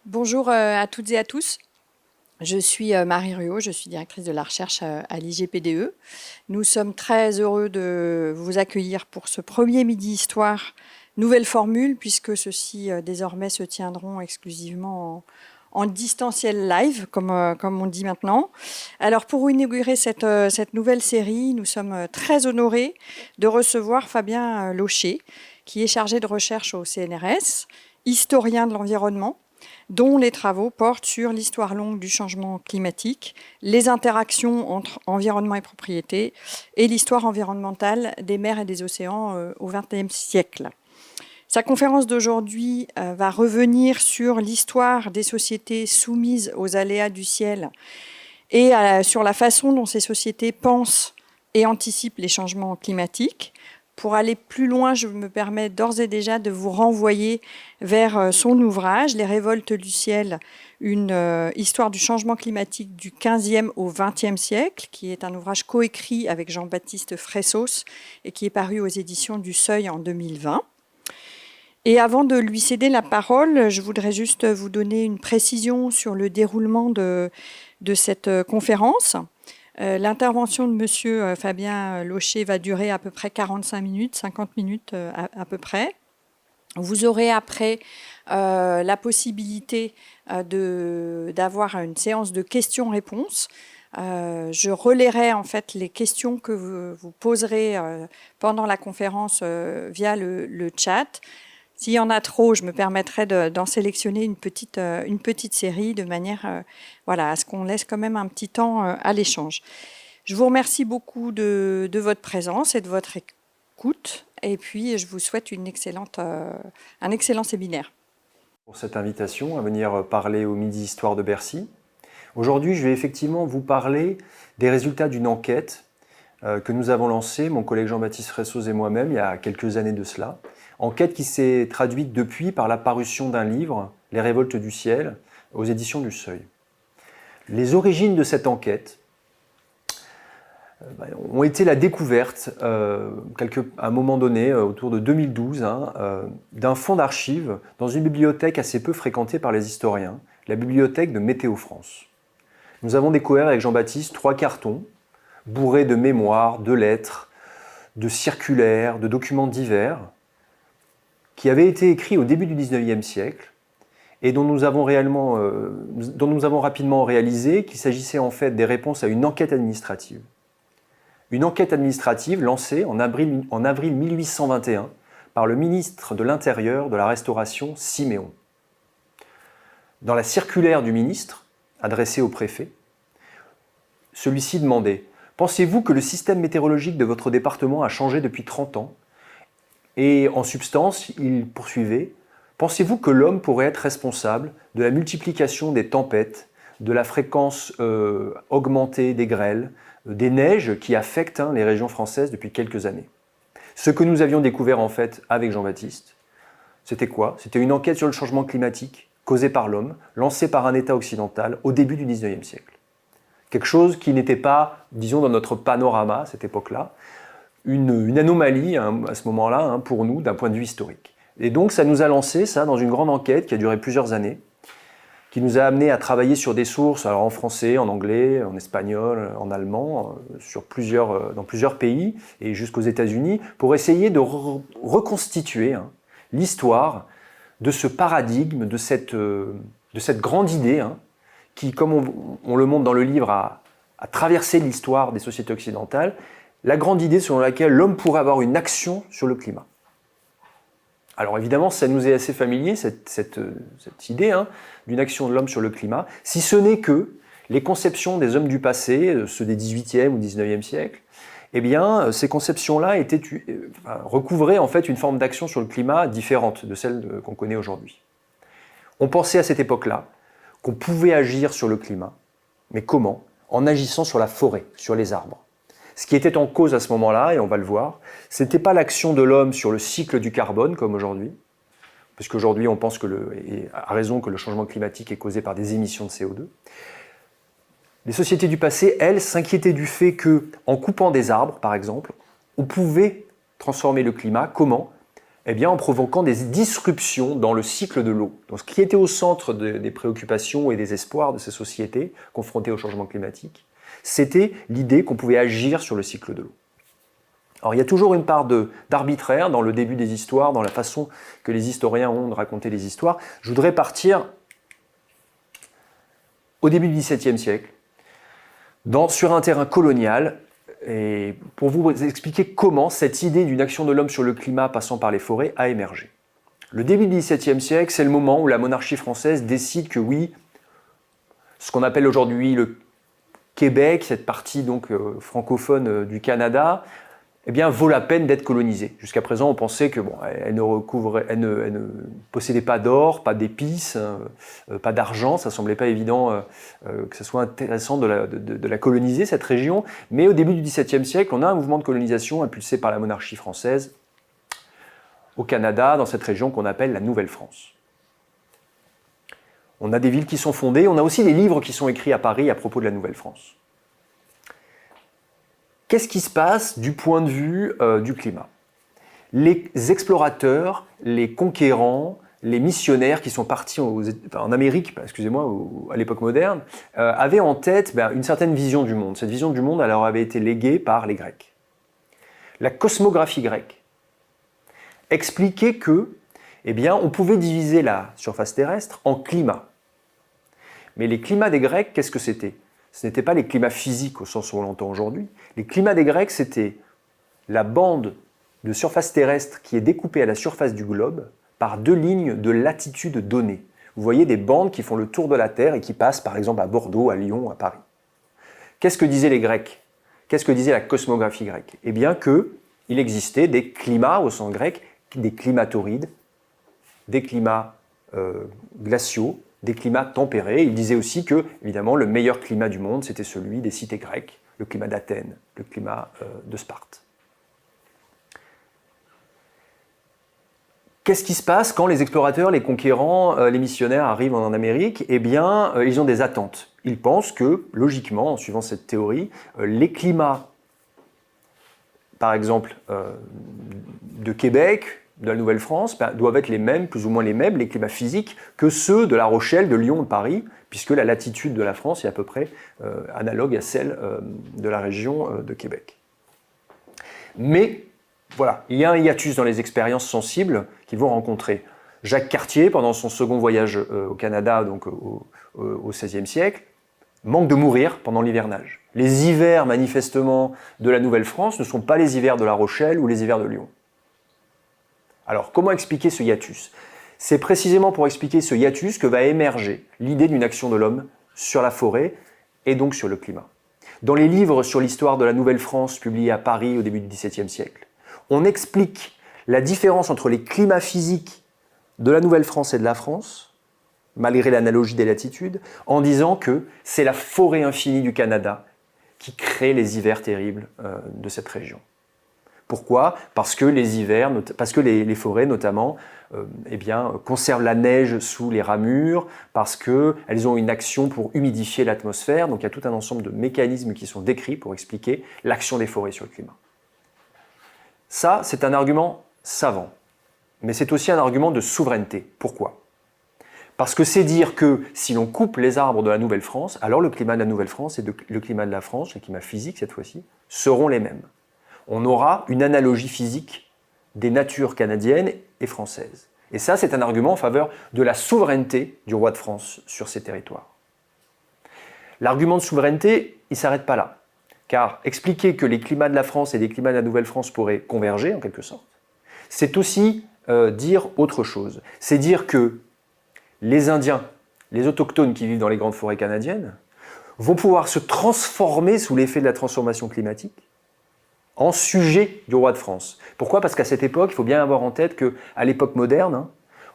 Bonjour à toutes et à tous. Je suis Marie Ruot, je suis directrice de la recherche à l'IGPDE. Nous sommes très heureux de vous accueillir pour ce premier Midi Histoire, nouvelle formule, puisque ceux-ci désormais se tiendront exclusivement en distanciel live, comme on dit maintenant. Alors pour inaugurer cette nouvelle série, nous sommes très honorés de recevoir Fabien Locher, qui est chargé de recherche au CNRS, historien de l'environnement, dont les travaux portent sur l'histoire longue du changement climatique, les interactions entre environnement et propriété et l'histoire environnementale des mers et des océans au XXe siècle. Sa conférence d'aujourd'hui va revenir sur l'histoire des sociétés soumises aux aléas du ciel et sur la façon dont ces sociétés pensent et anticipent les changements climatiques. Pour aller plus loin, je me permets d'ores et déjà de vous renvoyer vers son ouvrage « Les révoltes du ciel, une histoire du changement climatique du XVe au XXe siècle », qui est un ouvrage coécrit avec Jean-Baptiste Fressos et qui est paru aux éditions du Seuil en 2020. Et avant de lui céder la parole, je voudrais juste vous donner une précision sur le déroulement de cette conférence. L'intervention de monsieur Fabien Locher va durer à peu près 45 minutes, 50 minutes à peu près. Vous aurez après la possibilité d'avoir une séance de questions-réponses. Je relayerai en fait les questions que vous poserez pendant la conférence via le chat. S'il y en a trop, je me permettrai d'en sélectionner une petite série de manière à ce qu'on laisse quand même un petit temps à l'échange. Je vous remercie beaucoup de votre présence et de votre écoute. Et puis, je vous souhaite un excellent séminaire. Pour cette invitation à venir parler au Midi Histoire de Bercy. Aujourd'hui, je vais effectivement vous parler des résultats d'une enquête que nous avons lancée, mon collègue Jean-Baptiste Fressos et moi-même, il y a quelques années de cela. Enquête qui s'est traduite depuis par la parution d'un livre, Les révoltes du ciel, aux éditions du Seuil. Les origines de cette enquête ont été la découverte, à un moment donné, autour de 2012, d'un fonds d'archives dans une bibliothèque assez peu fréquentée par les historiens, la bibliothèque de Météo France. Nous avons découvert avec Jean-Baptiste 3 cartons bourrés de mémoires, de lettres, de circulaires, de documents divers, qui avaient été écrits au début du XIXe siècle et dont nous avons rapidement réalisé qu'il s'agissait en fait des réponses à une enquête administrative. Une enquête administrative lancée en avril 1821 par le ministre de l'Intérieur de la Restauration, Siméon. Dans la circulaire du ministre, adressée au préfet, celui-ci demandait « Pensez-vous que le système météorologique de votre département a changé depuis 30 ans ?» Et en substance, il poursuivait « Pensez-vous que l'homme pourrait être responsable de la multiplication des tempêtes, de la fréquence augmentée des grêles, des neiges qui affectent les régions françaises depuis quelques années ?» Ce que nous avions découvert en fait avec Jean-Baptiste, c'était quoi? C'était une enquête sur le changement climatique causé par l'homme, lancée par un État occidental au début du XIXe siècle. Quelque chose qui n'était pas, disons, dans notre panorama à cette époque-là, une anomalie à ce moment-là pour nous d'un point de vue historique. Et donc ça nous a lancé ça dans une grande enquête qui a duré plusieurs années, qui nous a amené à travailler sur des sources, alors en français, en anglais, en espagnol, en allemand, dans plusieurs pays et jusqu'aux États-Unis, pour essayer de reconstituer l'histoire de ce paradigme, de cette grande idée qui, comme on le montre dans le livre, a traversé l'histoire des sociétés occidentales, la grande idée selon laquelle l'homme pourrait avoir une action sur le climat. Alors évidemment, ça nous est assez familier, cette idée d'une action de l'homme sur le climat, si ce n'est que les conceptions des hommes du passé, ceux des XVIIIe ou XIXe siècle, eh bien, ces conceptions-là recouvraient en fait une forme d'action sur le climat différente de celle qu'on connaît aujourd'hui. On pensait à cette époque-là qu'on pouvait agir sur le climat, mais comment? En agissant sur la forêt, sur les arbres. Ce qui était en cause à ce moment-là, et on va le voir, ce n'était pas l'action de l'homme sur le cycle du carbone comme aujourd'hui, parce qu'aujourd'hui on pense et à raison que le changement climatique est causé par des émissions de CO2. Les sociétés du passé, elles, s'inquiétaient du fait que, en coupant des arbres, par exemple, on pouvait transformer le climat. Comment? Eh bien, en provoquant des disruptions dans le cycle de l'eau. Donc, ce qui était au centre des préoccupations et des espoirs de ces sociétés confrontées au changement climatique, c'était l'idée qu'on pouvait agir sur le cycle de l'eau. Alors, il y a toujours une part d'arbitraire dans le début des histoires, dans la façon que les historiens ont de raconter les histoires. Je voudrais partir au début du XVIIe siècle, sur un terrain colonial, et pour vous expliquer comment cette idée d'une action de l'homme sur le climat passant par les forêts a émergé. Le début du XVIIe siècle, c'est le moment où la monarchie française décide que oui, ce qu'on appelle aujourd'hui le Québec, cette partie donc francophone du Canada, eh bien, vaut la peine d'être colonisée. Jusqu'à présent, on pensait que elle ne possédait pas d'or, pas d'épices, pas d'argent. Ça semblait pas évident que ce soit intéressant de la coloniser, cette région. Mais au début du XVIIe siècle, on a un mouvement de colonisation impulsé par la monarchie française au Canada, dans cette région qu'on appelle la Nouvelle-France. On a des villes qui sont fondées, on a aussi des livres qui sont écrits à Paris à propos de la Nouvelle-France. Qu'est-ce qui se passe du point de vue du climat? Les explorateurs, les conquérants, les missionnaires qui sont partis en Amérique, excusez-moi, à l'époque moderne, avaient en tête une certaine vision du monde. Cette vision du monde, elle leur avait été léguée par les Grecs. La cosmographie grecque expliquait que, on pouvait diviser la surface terrestre en climats. Mais les climats des Grecs, qu'est-ce que c'était? Ce n'étaient pas les climats physiques au sens où on l'entend aujourd'hui. Les climats des Grecs, c'était la bande de surface terrestre qui est découpée à la surface du globe par deux lignes de latitude données. Vous voyez des bandes qui font le tour de la Terre et qui passent par exemple à Bordeaux, à Lyon, à Paris. Qu'est-ce que disaient les Grecs? Qu'est-ce que disait la cosmographie grecque? Eh bien qu'il existait des climats au sens grec, des climats torrides, des climats glaciaux, des climats tempérés. Il disait aussi que, évidemment, le meilleur climat du monde, c'était celui des cités grecques, le climat d'Athènes, le climat de Sparte. Qu'est-ce qui se passe quand les explorateurs, les conquérants, les missionnaires arrivent en Amérique? Eh bien, ils ont des attentes. Ils pensent que, logiquement, en suivant cette théorie, les climats, par exemple, de Québec, de la Nouvelle-France, doivent être les mêmes, plus ou moins les mêmes, les climats physiques, que ceux de La Rochelle, de Lyon, de Paris, puisque la latitude de la France est à peu près analogue à celle de la région de Québec. Mais, voilà, il y a un hiatus dans les expériences sensibles qu'ils vont rencontrer. Jacques Cartier, pendant son second voyage au Canada, donc au XVIe siècle, manque de mourir pendant l'hivernage. Les hivers, manifestement, de la Nouvelle-France ne sont pas les hivers de La Rochelle ou les hivers de Lyon. Alors, comment expliquer ce hiatus? C'est précisément pour expliquer ce hiatus que va émerger l'idée d'une action de l'homme sur la forêt et donc sur le climat. Dans les livres sur l'histoire de la Nouvelle-France publiés à Paris au début du XVIIe siècle, on explique la différence entre les climats physiques de la Nouvelle-France et de la France, malgré l'analogie des latitudes, en disant que c'est la forêt infinie du Canada qui crée les hivers terribles de cette région. Pourquoi? Parce que les forêts notamment conservent la neige sous les ramures, parce qu'elles ont une action pour humidifier l'atmosphère. Donc il y a tout un ensemble de mécanismes qui sont décrits pour expliquer l'action des forêts sur le climat. Ça, c'est un argument savant, mais c'est aussi un argument de souveraineté. Pourquoi? Parce que c'est dire que si l'on coupe les arbres de la Nouvelle-France, alors le climat de la Nouvelle-France et le climat de la France, le climat physique cette fois-ci, seront les mêmes. On aura une analogie physique des natures canadiennes et françaises. Et ça, c'est un argument en faveur de la souveraineté du roi de France sur ces territoires. L'argument de souveraineté, il ne s'arrête pas là. Car expliquer que les climats de la France et les climats de la Nouvelle-France pourraient converger, en quelque sorte, c'est aussi dire autre chose. C'est dire que les Indiens, les autochtones qui vivent dans les grandes forêts canadiennes, vont pouvoir se transformer sous l'effet de la transformation climatique en sujet du roi de France. Pourquoi? Parce qu'à cette époque, il faut bien avoir en tête qu'à l'époque moderne,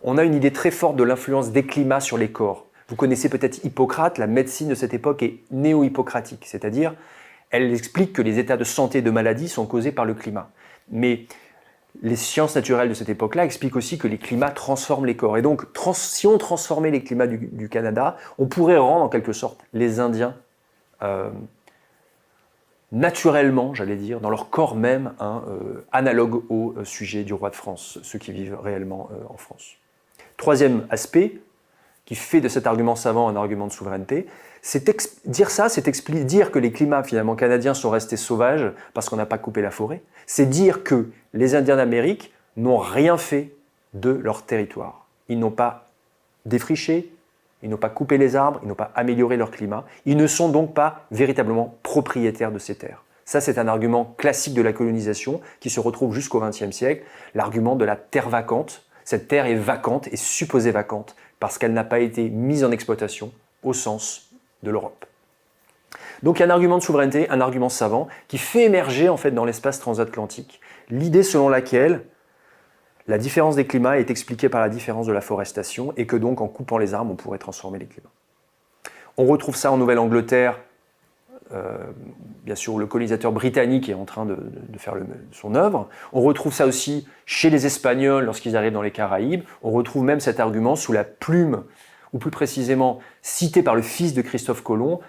on a une idée très forte de l'influence des climats sur les corps. Vous connaissez peut-être Hippocrate, la médecine de cette époque est néo-hippocratique, c'est-à-dire elle explique que les états de santé et de maladie sont causés par le climat. Mais les sciences naturelles de cette époque-là expliquent aussi que les climats transforment les corps. Et donc, si on transformait les climats du Canada, on pourrait rendre en quelque sorte les Indiens naturellement, j'allais dire, dans leur corps même, analogue au sujet du roi de France, ceux qui vivent réellement en France. Troisième aspect, qui fait de cet argument savant un argument de souveraineté, dire que les climats finalement canadiens sont restés sauvages parce qu'on n'a pas coupé la forêt, c'est dire que les Indiens d'Amérique n'ont rien fait de leur territoire. Ils n'ont pas défriché, ils n'ont pas coupé les arbres, ils n'ont pas amélioré leur climat, ils ne sont donc pas véritablement propriétaires de ces terres. Ça, c'est un argument classique de la colonisation qui se retrouve jusqu'au XXe siècle, l'argument de la terre vacante. Cette terre est vacante et supposée vacante parce qu'elle n'a pas été mise en exploitation au sens de l'Europe. Donc il y a un argument de souveraineté, un argument savant, qui fait émerger en fait dans l'espace transatlantique l'idée selon laquelle la différence des climats est expliquée par la différence de la forestation et que donc en coupant les arbres, on pourrait transformer les climats. On retrouve ça en Nouvelle-Angleterre, bien sûr le colonisateur britannique est en train de faire son œuvre. On retrouve ça aussi chez les Espagnols lorsqu'ils arrivent dans les Caraïbes. On retrouve même cet argument sous la plume, ou plus précisément cité par le fils de Christophe Colomb,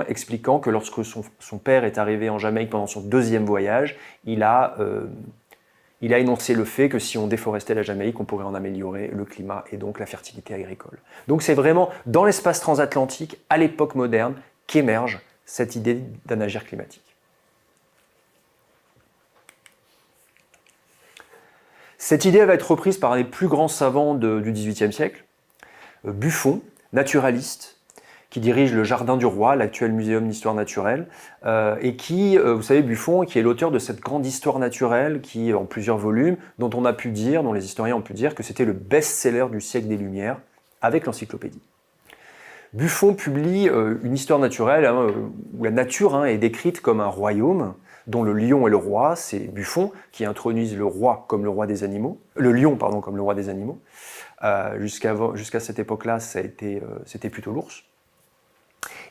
expliquant que lorsque son père est arrivé en Jamaïque pendant son deuxième voyage, il a énoncé le fait que si on déforestait la Jamaïque, on pourrait en améliorer le climat et donc la fertilité agricole. Donc c'est vraiment dans l'espace transatlantique, à l'époque moderne, qu'émerge cette idée d'un agir climatique. Cette idée va être reprise par un des plus grands savants du XVIIIe siècle, Buffon, naturaliste, qui dirige le Jardin du Roi, l'actuel muséum d'histoire naturelle, et qui, vous savez, Buffon, qui est l'auteur de cette grande histoire naturelle, qui, en plusieurs volumes, dont les historiens ont pu dire que c'était le best-seller du siècle des Lumières, avec l'encyclopédie. Buffon publie une histoire naturelle où la nature est décrite comme un royaume dont le lion est le roi. C'est Buffon qui introduise le roi comme le roi des animaux, le lion pardon comme le roi des animaux. Jusqu'à cette époque-là, c'était plutôt l'ours.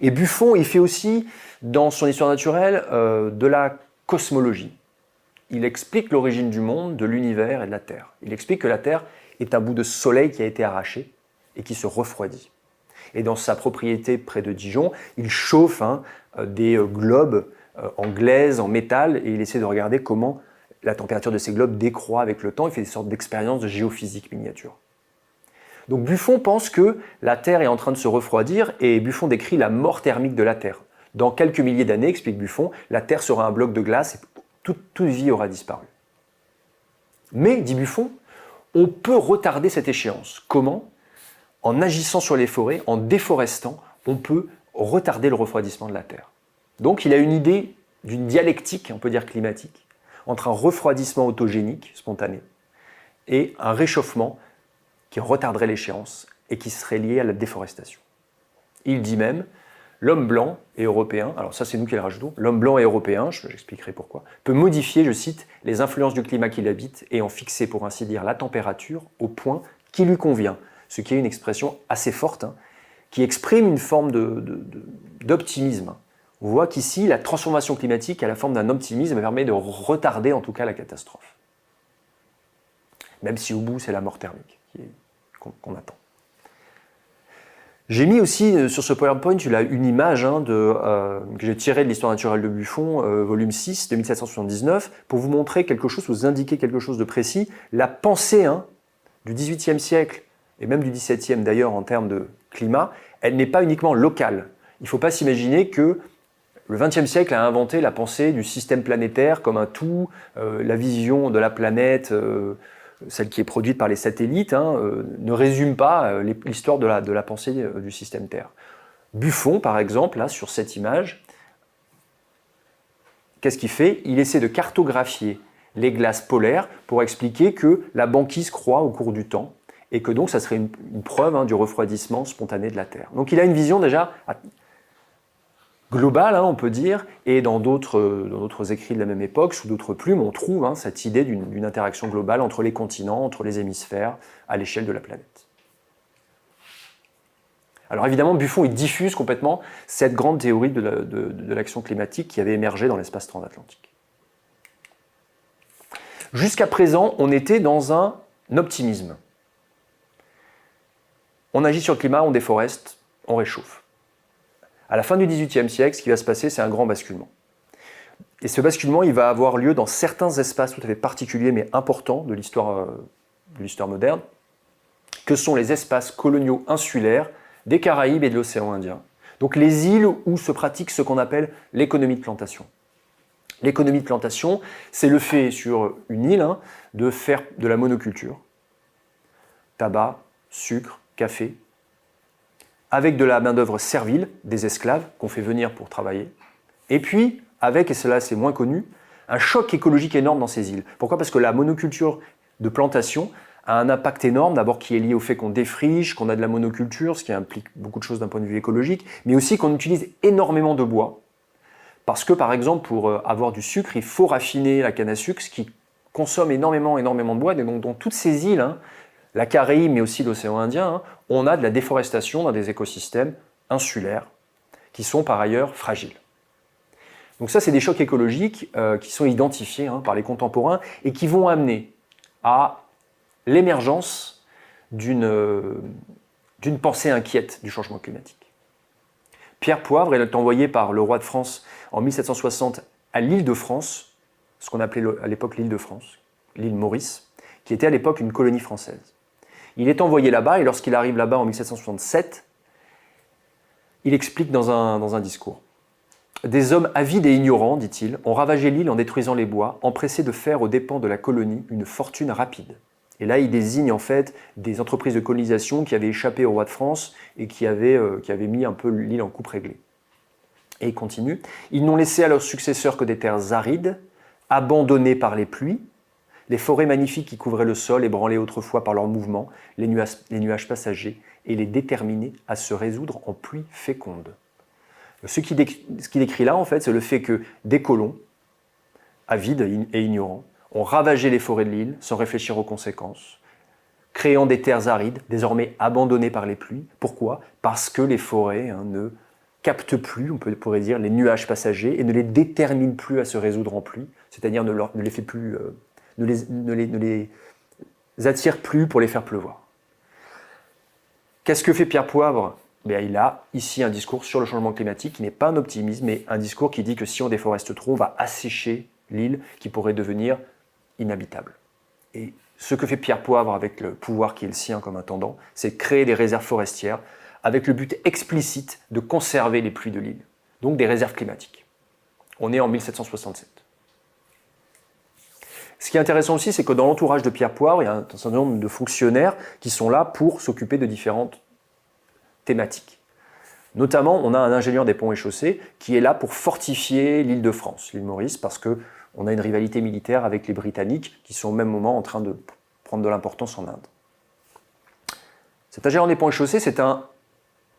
Et Buffon, il fait aussi dans son histoire naturelle de la cosmologie. Il explique l'origine du monde, de l'univers et de la Terre. Il explique que la Terre est un bout de soleil qui a été arraché et qui se refroidit. Et dans sa propriété près de Dijon, il chauffe des globes en glaise, en métal, et il essaie de regarder comment la température de ces globes décroît avec le temps. Il fait des sortes d'expériences de géophysique miniature. Donc Buffon pense que la Terre est en train de se refroidir, et Buffon décrit la mort thermique de la Terre. Dans quelques milliers d'années, explique Buffon, la Terre sera un bloc de glace et toute vie aura disparu. Mais, dit Buffon, on peut retarder cette échéance. Comment ? En agissant sur les forêts, en déforestant, on peut retarder le refroidissement de la Terre. Donc il a une idée d'une dialectique, on peut dire climatique, entre un refroidissement autogénique, spontané, et un réchauffement qui retarderait l'échéance et qui serait lié à la déforestation. Il dit même, l'homme blanc et européen, alors ça c'est nous qui le rajoutons, l'homme blanc et européen, j'expliquerai pourquoi, peut modifier, je cite, les influences du climat qu'il habite et en fixer, pour ainsi dire, la température au point qui lui convient. Ce qui est une expression assez forte, qui exprime une forme d'optimisme. On voit qu'ici, la transformation climatique a la forme d'un optimisme et permet de retarder en tout cas la catastrophe. Même si au bout, c'est la mort thermique qu'on attend. J'ai mis aussi sur ce PowerPoint une image que j'ai tirée de l'histoire naturelle de Buffon, volume 6, de 1779, pour vous montrer quelque chose, vous indiquer quelque chose de précis. La pensée du XVIIIe siècle, et même du XVIIe d'ailleurs en termes de climat, elle n'est pas uniquement locale. Il ne faut pas s'imaginer que le XXe siècle a inventé la pensée du système planétaire comme un tout, la vision de la planète, celle qui est produite par les satellites, ne résume pas l'histoire de la pensée du système Terre. Buffon, par exemple, là, sur cette image, qu'est-ce qu'il fait ? Il essaie de cartographier les glaces polaires pour expliquer que la banquise croît au cours du temps, et que donc ça serait une preuve du refroidissement spontané de la Terre. Donc il a une vision déjà globale, on peut dire, et dans d'autres écrits de la même époque, sous d'autres plumes, on trouve cette idée d'une interaction globale entre les continents, entre les hémisphères, à l'échelle de la planète. Alors évidemment, Buffon il diffuse complètement cette grande théorie de l'action climatique qui avait émergé dans l'espace transatlantique. Jusqu'à présent, on était dans un optimisme. On agit sur le climat, on déforeste, on réchauffe. À la fin du XVIIIe siècle, ce qui va se passer, c'est un grand basculement. Et ce basculement, il va avoir lieu dans certains espaces tout à fait particuliers mais importants de l'histoire moderne, que sont les espaces coloniaux insulaires des Caraïbes et de l'océan Indien. Donc les îles où se pratique ce qu'on appelle l'économie de plantation. L'économie de plantation, c'est le fait sur une île de faire de la monoculture, tabac, sucre, café, avec de la main-d'œuvre servile, des esclaves qu'on fait venir pour travailler, et puis avec, et cela c'est moins connu, un choc écologique énorme dans ces îles. Pourquoi ? Parce que la monoculture de plantation a un impact énorme, d'abord qui est lié au fait qu'on défriche, qu'on a de la monoculture, ce qui implique beaucoup de choses d'un point de vue écologique, mais aussi qu'on utilise énormément de bois. Parce que, par exemple, pour avoir du sucre, il faut raffiner la canne à sucre, ce qui consomme énormément de bois. Et donc, dans toutes ces îles, la Caraïbe, mais aussi l'océan Indien, on a de la déforestation dans des écosystèmes insulaires, qui sont par ailleurs fragiles. Donc ça, c'est des chocs écologiques qui sont identifiés par les contemporains et qui vont amener à l'émergence d'une pensée inquiète du changement climatique. Pierre Poivre est envoyé par le roi de France en 1760 à l'île de France, ce qu'on appelait à l'époque l'île de France, l'île Maurice, qui était à l'époque une colonie française. Il est envoyé là-bas et lorsqu'il arrive là-bas en 1767, il explique dans un discours. « Des hommes avides et ignorants, dit-il, ont ravagé l'île en détruisant les bois, empressés de faire aux dépens de la colonie une fortune rapide. » Et là, il désigne en fait des entreprises de colonisation qui avaient échappé au roi de France et qui avaient mis un peu l'île en coupe réglée. Et il continue. Ils n'ont laissé à leurs successeurs que des terres arides, abandonnées par les pluies, les forêts magnifiques qui couvraient le sol, ébranlées autrefois par leurs mouvements, les nuages passagers, et les déterminer à se résoudre en pluies fécondes. Ce qu'il décrit là, en fait, c'est le fait que des colons, avides et ignorants, ont ravagé les forêts de l'île sans réfléchir aux conséquences, créant des terres arides, désormais abandonnées par les pluies. Pourquoi ? Parce que les forêts ne captent plus, on pourrait dire, les nuages passagers et ne les déterminent plus à se résoudre en pluie, c'est-à-dire ne les attire plus pour les faire pleuvoir. Qu'est-ce que fait Pierre Poivre ? Il a ici un discours sur le changement climatique qui n'est pas un optimisme, mais un discours qui dit que si on déforeste trop, on va assécher l'île qui pourrait devenir inhabitable. Et ce que fait Pierre Poivre avec le pouvoir qui est le sien comme intendant, c'est créer des réserves forestières avec le but explicite de conserver les pluies de l'île, donc des réserves climatiques. On est en 1767. Ce qui est intéressant aussi, c'est que dans l'entourage de Pierre Poivre, il y a un certain nombre de fonctionnaires qui sont là pour s'occuper de différentes thématiques. Notamment, on a un ingénieur des ponts et chaussées qui est là pour fortifier l'île de France, l'île Maurice, parce qu'on a une rivalité militaire avec les Britanniques qui sont au même moment en train de prendre de l'importance en Inde. Cet ingénieur des ponts et chaussées, c'est un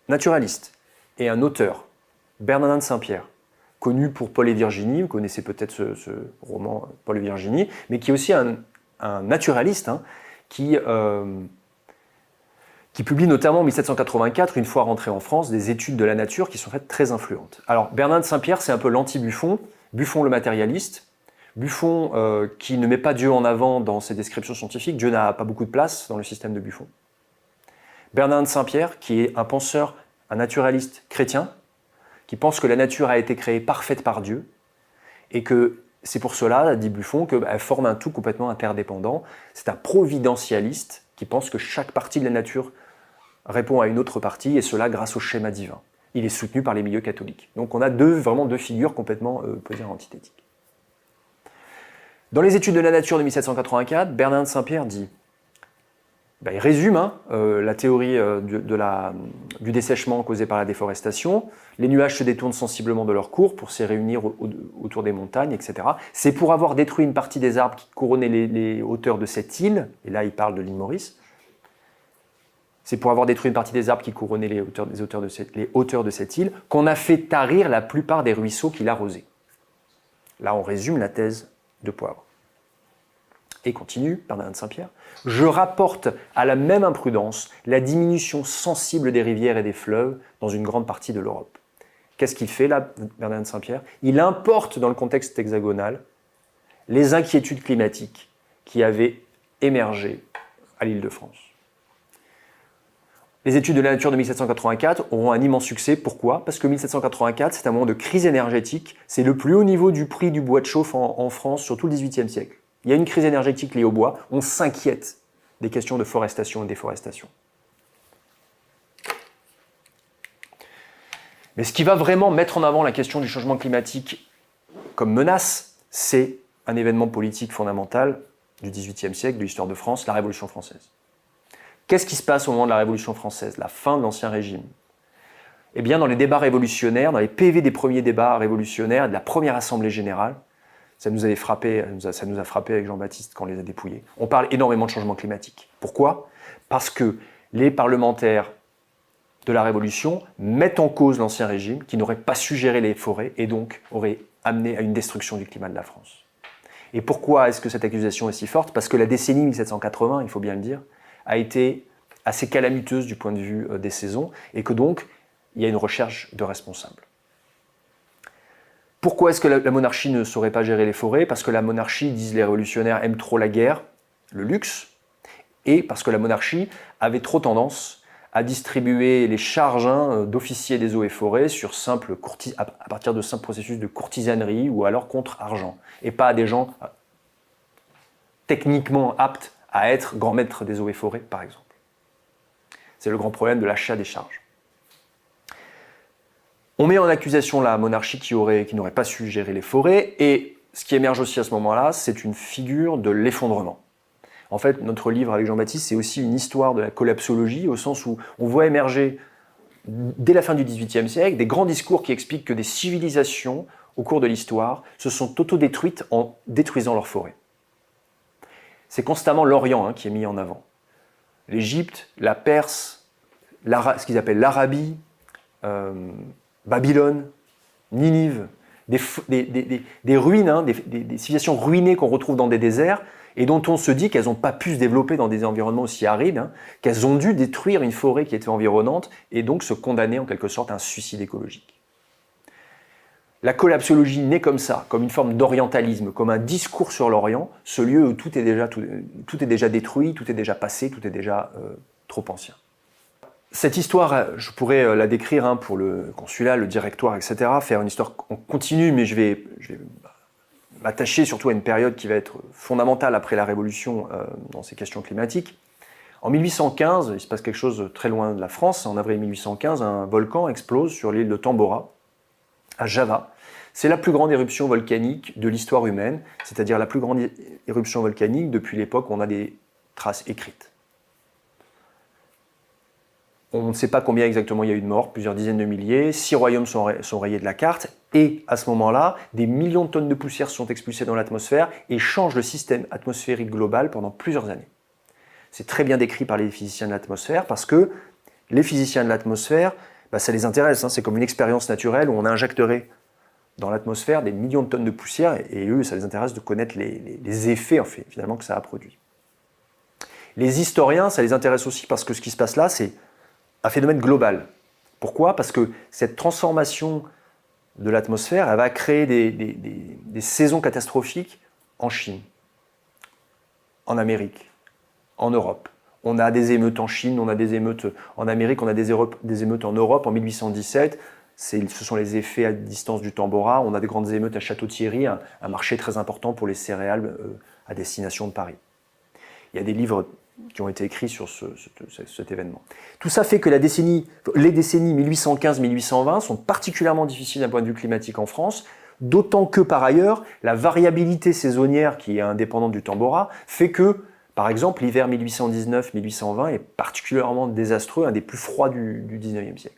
naturaliste et un auteur, Bernardin de Saint-Pierre, connu pour Paul et Virginie, vous connaissez peut-être ce roman Paul et Virginie, mais qui est aussi un naturaliste qui publie notamment en 1784, une fois rentré en France, des études de la nature qui sont faites très influentes. Alors Bernardin de Saint-Pierre, c'est un peu l'anti-Buffon, Buffon le matérialiste, Buffon qui ne met pas Dieu en avant dans ses descriptions scientifiques, Dieu n'a pas beaucoup de place dans le système de Buffon. Bernardin de Saint-Pierre, qui est un penseur, un naturaliste chrétien, qui pense que la nature a été créée parfaite par Dieu, et que c'est pour cela, dit Buffon, qu'elle forme un tout complètement interdépendant. C'est un providentialiste qui pense que chaque partie de la nature répond à une autre partie, et cela grâce au schéma divin. Il est soutenu par les milieux catholiques. Donc on a vraiment deux figures complètement, on peut dire, antithétiques. Dans les études de la nature de 1784, Bernardin de Saint-Pierre dit, il résume la théorie du dessèchement causé par la déforestation. Les nuages se détournent sensiblement de leur cours pour se réunir autour des montagnes, etc. C'est pour avoir détruit une partie des arbres qui couronnaient les hauteurs de cette île, et là il parle de l'île Maurice, c'est pour avoir détruit une partie des arbres qui couronnaient les hauteurs de cette île qu'on a fait tarir la plupart des ruisseaux qui l'arrosaient. Là on résume la thèse de Poivre. Et continue, Bernardin de Saint-Pierre, « Je rapporte à la même imprudence la diminution sensible des rivières et des fleuves dans une grande partie de l'Europe. » Qu'est-ce qu'il fait là, Bernardin de Saint-Pierre ? Il importe dans le contexte hexagonal les inquiétudes climatiques qui avaient émergé à l'Île-de-France. Les études de la nature de 1784 auront un immense succès. Pourquoi? Parce que 1784, c'est un moment de crise énergétique. C'est le plus haut niveau du prix du bois de chauffe en France sur tout le XVIIIe siècle. Il y a une crise énergétique liée au bois. On s'inquiète des questions de forestation et déforestation. Mais ce qui va vraiment mettre en avant la question du changement climatique comme menace, c'est un événement politique fondamental du XVIIIe siècle, de l'histoire de France, la Révolution française. Qu'est-ce qui se passe au moment de la Révolution française, la fin de l'Ancien Régime? Eh bien, dans les débats révolutionnaires, dans les PV des premiers débats révolutionnaires, de la première Assemblée générale, ça nous a frappé avec Jean-Baptiste quand on les a dépouillés. On parle énormément de changement climatique. Pourquoi? Parce que les parlementaires de la Révolution mettent en cause l'Ancien Régime, qui n'aurait pas su gérer les forêts et donc aurait amené à une destruction du climat de la France. Et pourquoi est-ce que cette accusation est si forte? Parce que la décennie 1780, il faut bien le dire, a été assez calamiteuse du point de vue des saisons et que donc il y a une recherche de responsables. Pourquoi est-ce que la monarchie ne saurait pas gérer les forêts? Parce que la monarchie, disent les révolutionnaires, aime trop la guerre, le luxe, et parce que la monarchie avait trop tendance à distribuer les charges d'officiers des eaux et forêts à partir de simples processus de courtisanerie ou alors contre argent, et pas à des gens techniquement aptes à être grands maîtres des eaux et forêts, par exemple. C'est le grand problème de l'achat des charges. On met en accusation la monarchie qui n'aurait pas su gérer les forêts, et ce qui émerge aussi à ce moment-là, c'est une figure de l'effondrement. En fait, notre livre avec Jean-Baptiste, c'est aussi une histoire de la collapsologie, au sens où on voit émerger, dès la fin du XVIIIe siècle, des grands discours qui expliquent que des civilisations, au cours de l'histoire, se sont autodétruites en détruisant leurs forêts. C'est constamment l'Orient qui est mis en avant. L'Égypte, la Perse, ce qu'ils appellent l'Arabie, Babylone, Ninive, des ruines, des civilisations ruinées qu'on retrouve dans des déserts, et dont on se dit qu'elles n'ont pas pu se développer dans des environnements aussi arides, qu'elles ont dû détruire une forêt qui était environnante et donc se condamner en quelque sorte à un suicide écologique. La collapsologie naît comme ça, comme une forme d'orientalisme, comme un discours sur l'Orient, ce lieu où tout est déjà détruit, tout est déjà passé, tout est déjà trop ancien. Cette histoire, je pourrais la décrire pour le consulat, le directoire, etc., faire une histoire en continu, mais je vais m'attacher surtout à une période qui va être fondamentale après la Révolution dans ces questions climatiques. En 1815, il se passe quelque chose très loin de la France. En avril 1815, un volcan explose sur l'île de Tambora, à Java. C'est la plus grande éruption volcanique de l'histoire humaine, c'est-à-dire la plus grande éruption volcanique depuis l'époque où on a des traces écrites. On ne sait pas combien exactement il y a eu de morts, plusieurs dizaines de milliers, 6 royaumes sont rayés de la carte, et à ce moment-là, des millions de tonnes de poussière sont expulsées dans l'atmosphère et changent le système atmosphérique global pendant plusieurs années. C'est très bien décrit par les physiciens de l'atmosphère, parce que les physiciens de l'atmosphère, ça les intéresse, c'est comme une expérience naturelle où on injecterait dans l'atmosphère des millions de tonnes de poussière, et eux, ça les intéresse de connaître les effets finalement que ça a produit. Les historiens, ça les intéresse aussi parce que ce qui se passe là, c'est un phénomène global. Pourquoi? Parce que cette transformation de l'atmosphère, elle va créer des saisons catastrophiques en Chine, en Amérique, en Europe. On a des émeutes en Chine, on a des émeutes en Amérique, on a des émeutes en Europe en 1817. Ce sont les effets à distance du Tambora. On a des grandes émeutes à Château-Thierry, un marché très important pour les céréales à destination de Paris. Il y a des livres qui ont été écrits sur cet événement. Tout ça fait que les décennies 1815-1820 sont particulièrement difficiles d'un point de vue climatique en France, d'autant que par ailleurs, la variabilité saisonnière qui est indépendante du Tambora fait que, par exemple, l'hiver 1819-1820 est particulièrement désastreux, un des plus froids du 19e siècle.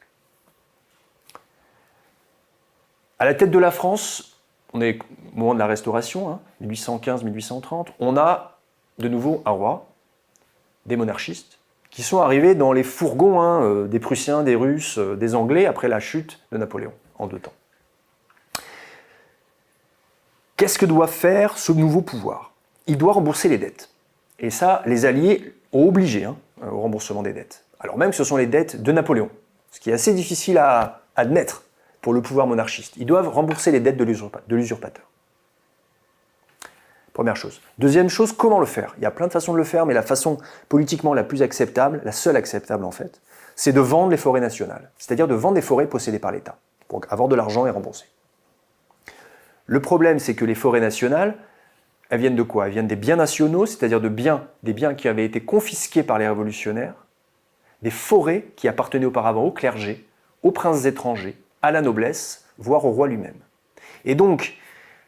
À la tête de la France, on est au moment de la Restauration, 1815-1830, on a de nouveau un roi, des monarchistes, qui sont arrivés dans les fourgons des Prussiens, des Russes, des Anglais, après la chute de Napoléon, en 2 temps. Qu'est-ce que doit faire ce nouveau pouvoir? Il doit rembourser les dettes. Et ça, les Alliés ont obligé au remboursement des dettes. Alors même que ce sont les dettes de Napoléon, ce qui est assez difficile à admettre pour le pouvoir monarchiste. Ils doivent rembourser les dettes de l'usurpateur. Première chose. Deuxième chose, comment le faire? Il y a plein de façons de le faire, mais la façon politiquement la plus acceptable, la seule acceptable en fait, c'est de vendre les forêts nationales, c'est-à-dire de vendre des forêts possédées par l'État, pour avoir de l'argent et rembourser. Le problème, c'est que les forêts nationales, elles viennent de quoi? Elles viennent des biens nationaux, c'est-à-dire des biens qui avaient été confisqués par les révolutionnaires, des forêts qui appartenaient auparavant au clergé, aux princes étrangers, à la noblesse, voire au roi lui-même. Et donc,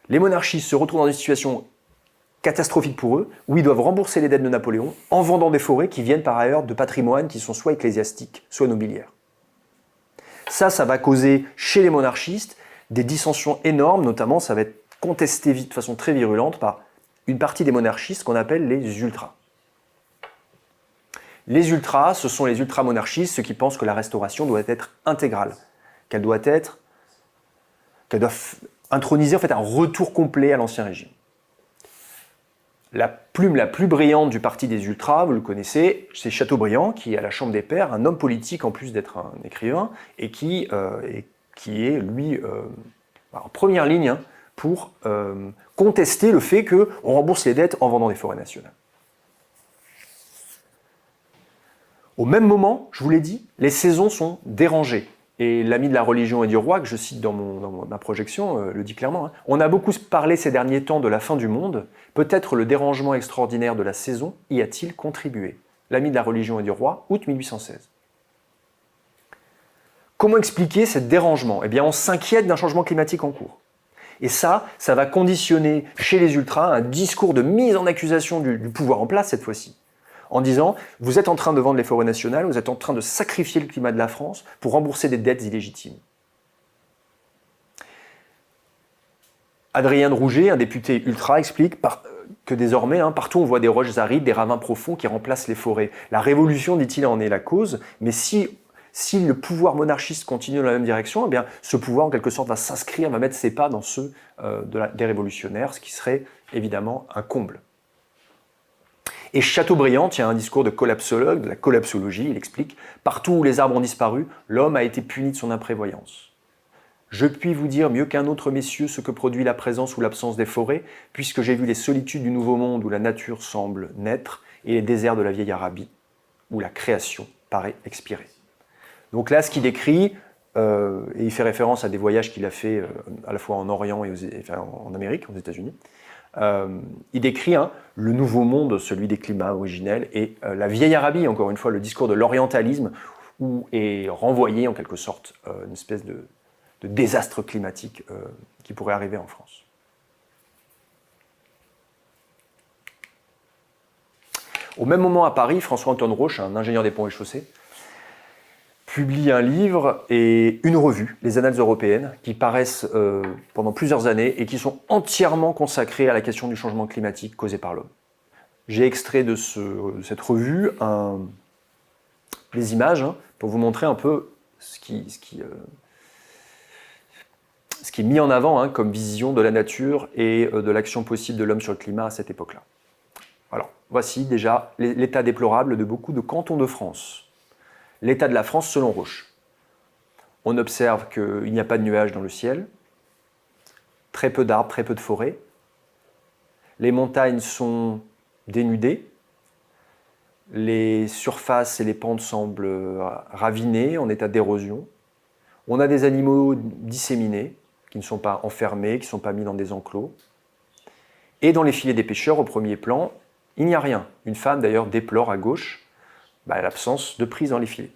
les monarchistes se retrouvent dans une situation catastrophique pour eux, où ils doivent rembourser les dettes de Napoléon en vendant des forêts qui viennent par ailleurs de patrimoines qui sont soit ecclésiastiques, soit nobiliaires. Ça va causer chez les monarchistes des dissensions énormes, notamment ça va être contesté de façon très virulente par une partie des monarchistes qu'on appelle les ultras. Les ultras, ce sont les ultramonarchistes, ceux qui pensent que la restauration doit être intégrale, qu'elle doit introniser en fait un retour complet à l'Ancien Régime. La plume la plus brillante du parti des ultras, vous le connaissez, c'est Chateaubriand, qui est à la Chambre des Pairs, un homme politique en plus d'être un écrivain, et qui est, lui, en première ligne pour contester le fait qu'on rembourse les dettes en vendant des forêts nationales. Au même moment, je vous l'ai dit, les saisons sont dérangées. Et l'ami de la religion et du roi, que je cite dans ma projection, le dit clairement. On a beaucoup parlé ces derniers temps de la fin du monde. Peut-être le dérangement extraordinaire de la saison y a-t-il contribué. L'ami de la religion et du roi, août 1816. Comment expliquer ce dérangement? Eh bien, on s'inquiète d'un changement climatique en cours. Et ça va conditionner chez les ultras un discours de mise en accusation du pouvoir en place cette fois-ci. En disant, vous êtes en train de vendre les forêts nationales, vous êtes en train de sacrifier le climat de la France pour rembourser des dettes illégitimes. Adrien de Rouget, un député ultra, explique que désormais, partout on voit des roches arides, des ravins profonds qui remplacent les forêts. La révolution, dit-il, en est la cause, mais si le pouvoir monarchiste continue dans la même direction, eh bien, ce pouvoir, en quelque sorte, va s'inscrire, va mettre ses pas dans ceux des révolutionnaires, ce qui serait évidemment un comble. Et Chateaubriand tient un discours de collapsologue, de la collapsologie, il explique « Partout où les arbres ont disparu, l'homme a été puni de son imprévoyance. Je puis vous dire mieux qu'un autre, messieurs, ce que produit la présence ou l'absence des forêts, puisque j'ai vu les solitudes du Nouveau Monde où la nature semble naître et les déserts de la vieille Arabie, où la création paraît expirer. » Donc là, ce qu'il décrit, et il fait référence à des voyages qu'il a fait à la fois en Orient et en Amérique, aux États-Unis, il décrit le nouveau monde, celui des climats originels, et la vieille Arabie, encore une fois, le discours de l'orientalisme, où est renvoyé en quelque sorte une espèce de désastre climatique qui pourrait arriver en France. Au même moment à Paris, François-Antoine Roche, un ingénieur des ponts et chaussées, publie un livre et une revue, les Annales européennes, qui paraissent pendant plusieurs années et qui sont entièrement consacrées à la question du changement climatique causé par l'homme. J'ai extrait de cette revue des images pour vous montrer un peu ce qui est mis en avant comme vision de la nature et de l'action possible de l'homme sur le climat à cette époque-là. Alors, voici déjà l'état déplorable de beaucoup de cantons de France. L'état de la France selon Roche. On observe qu'il n'y a pas de nuages dans le ciel, très peu d'arbres, très peu de forêts. Les montagnes sont dénudées, les surfaces et les pentes semblent ravinées, en état d'érosion. On a des animaux disséminés, qui ne sont pas enfermés, qui ne sont pas mis dans des enclos. Et dans les filets des pêcheurs, au premier plan, il n'y a rien. Une femme d'ailleurs déplore à gauche l'absence de prise dans les filets.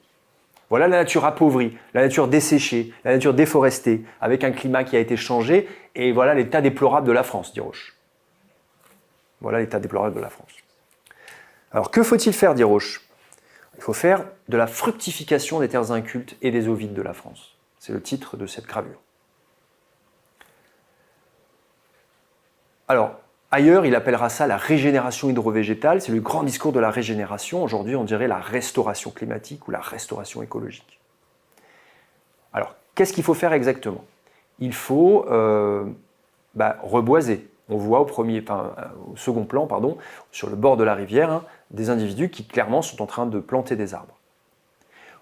Voilà la nature appauvrie, la nature desséchée, la nature déforestée, avec un climat qui a été changé, et voilà l'état déplorable de la France, dit Roche. Voilà l'état déplorable de la France. Alors que faut-il faire, dit Roche? Il faut faire de la fructification des terres incultes et des eaux vides de la France. C'est le titre de cette gravure. Alors, ailleurs, il appellera ça la régénération hydrovégétale. C'est le grand discours de la régénération. Aujourd'hui, on dirait la restauration climatique ou la restauration écologique. Alors, qu'est-ce qu'il faut faire exactement? Il faut reboiser. On voit au second plan, sur le bord de la rivière, des individus qui clairement sont en train de planter des arbres.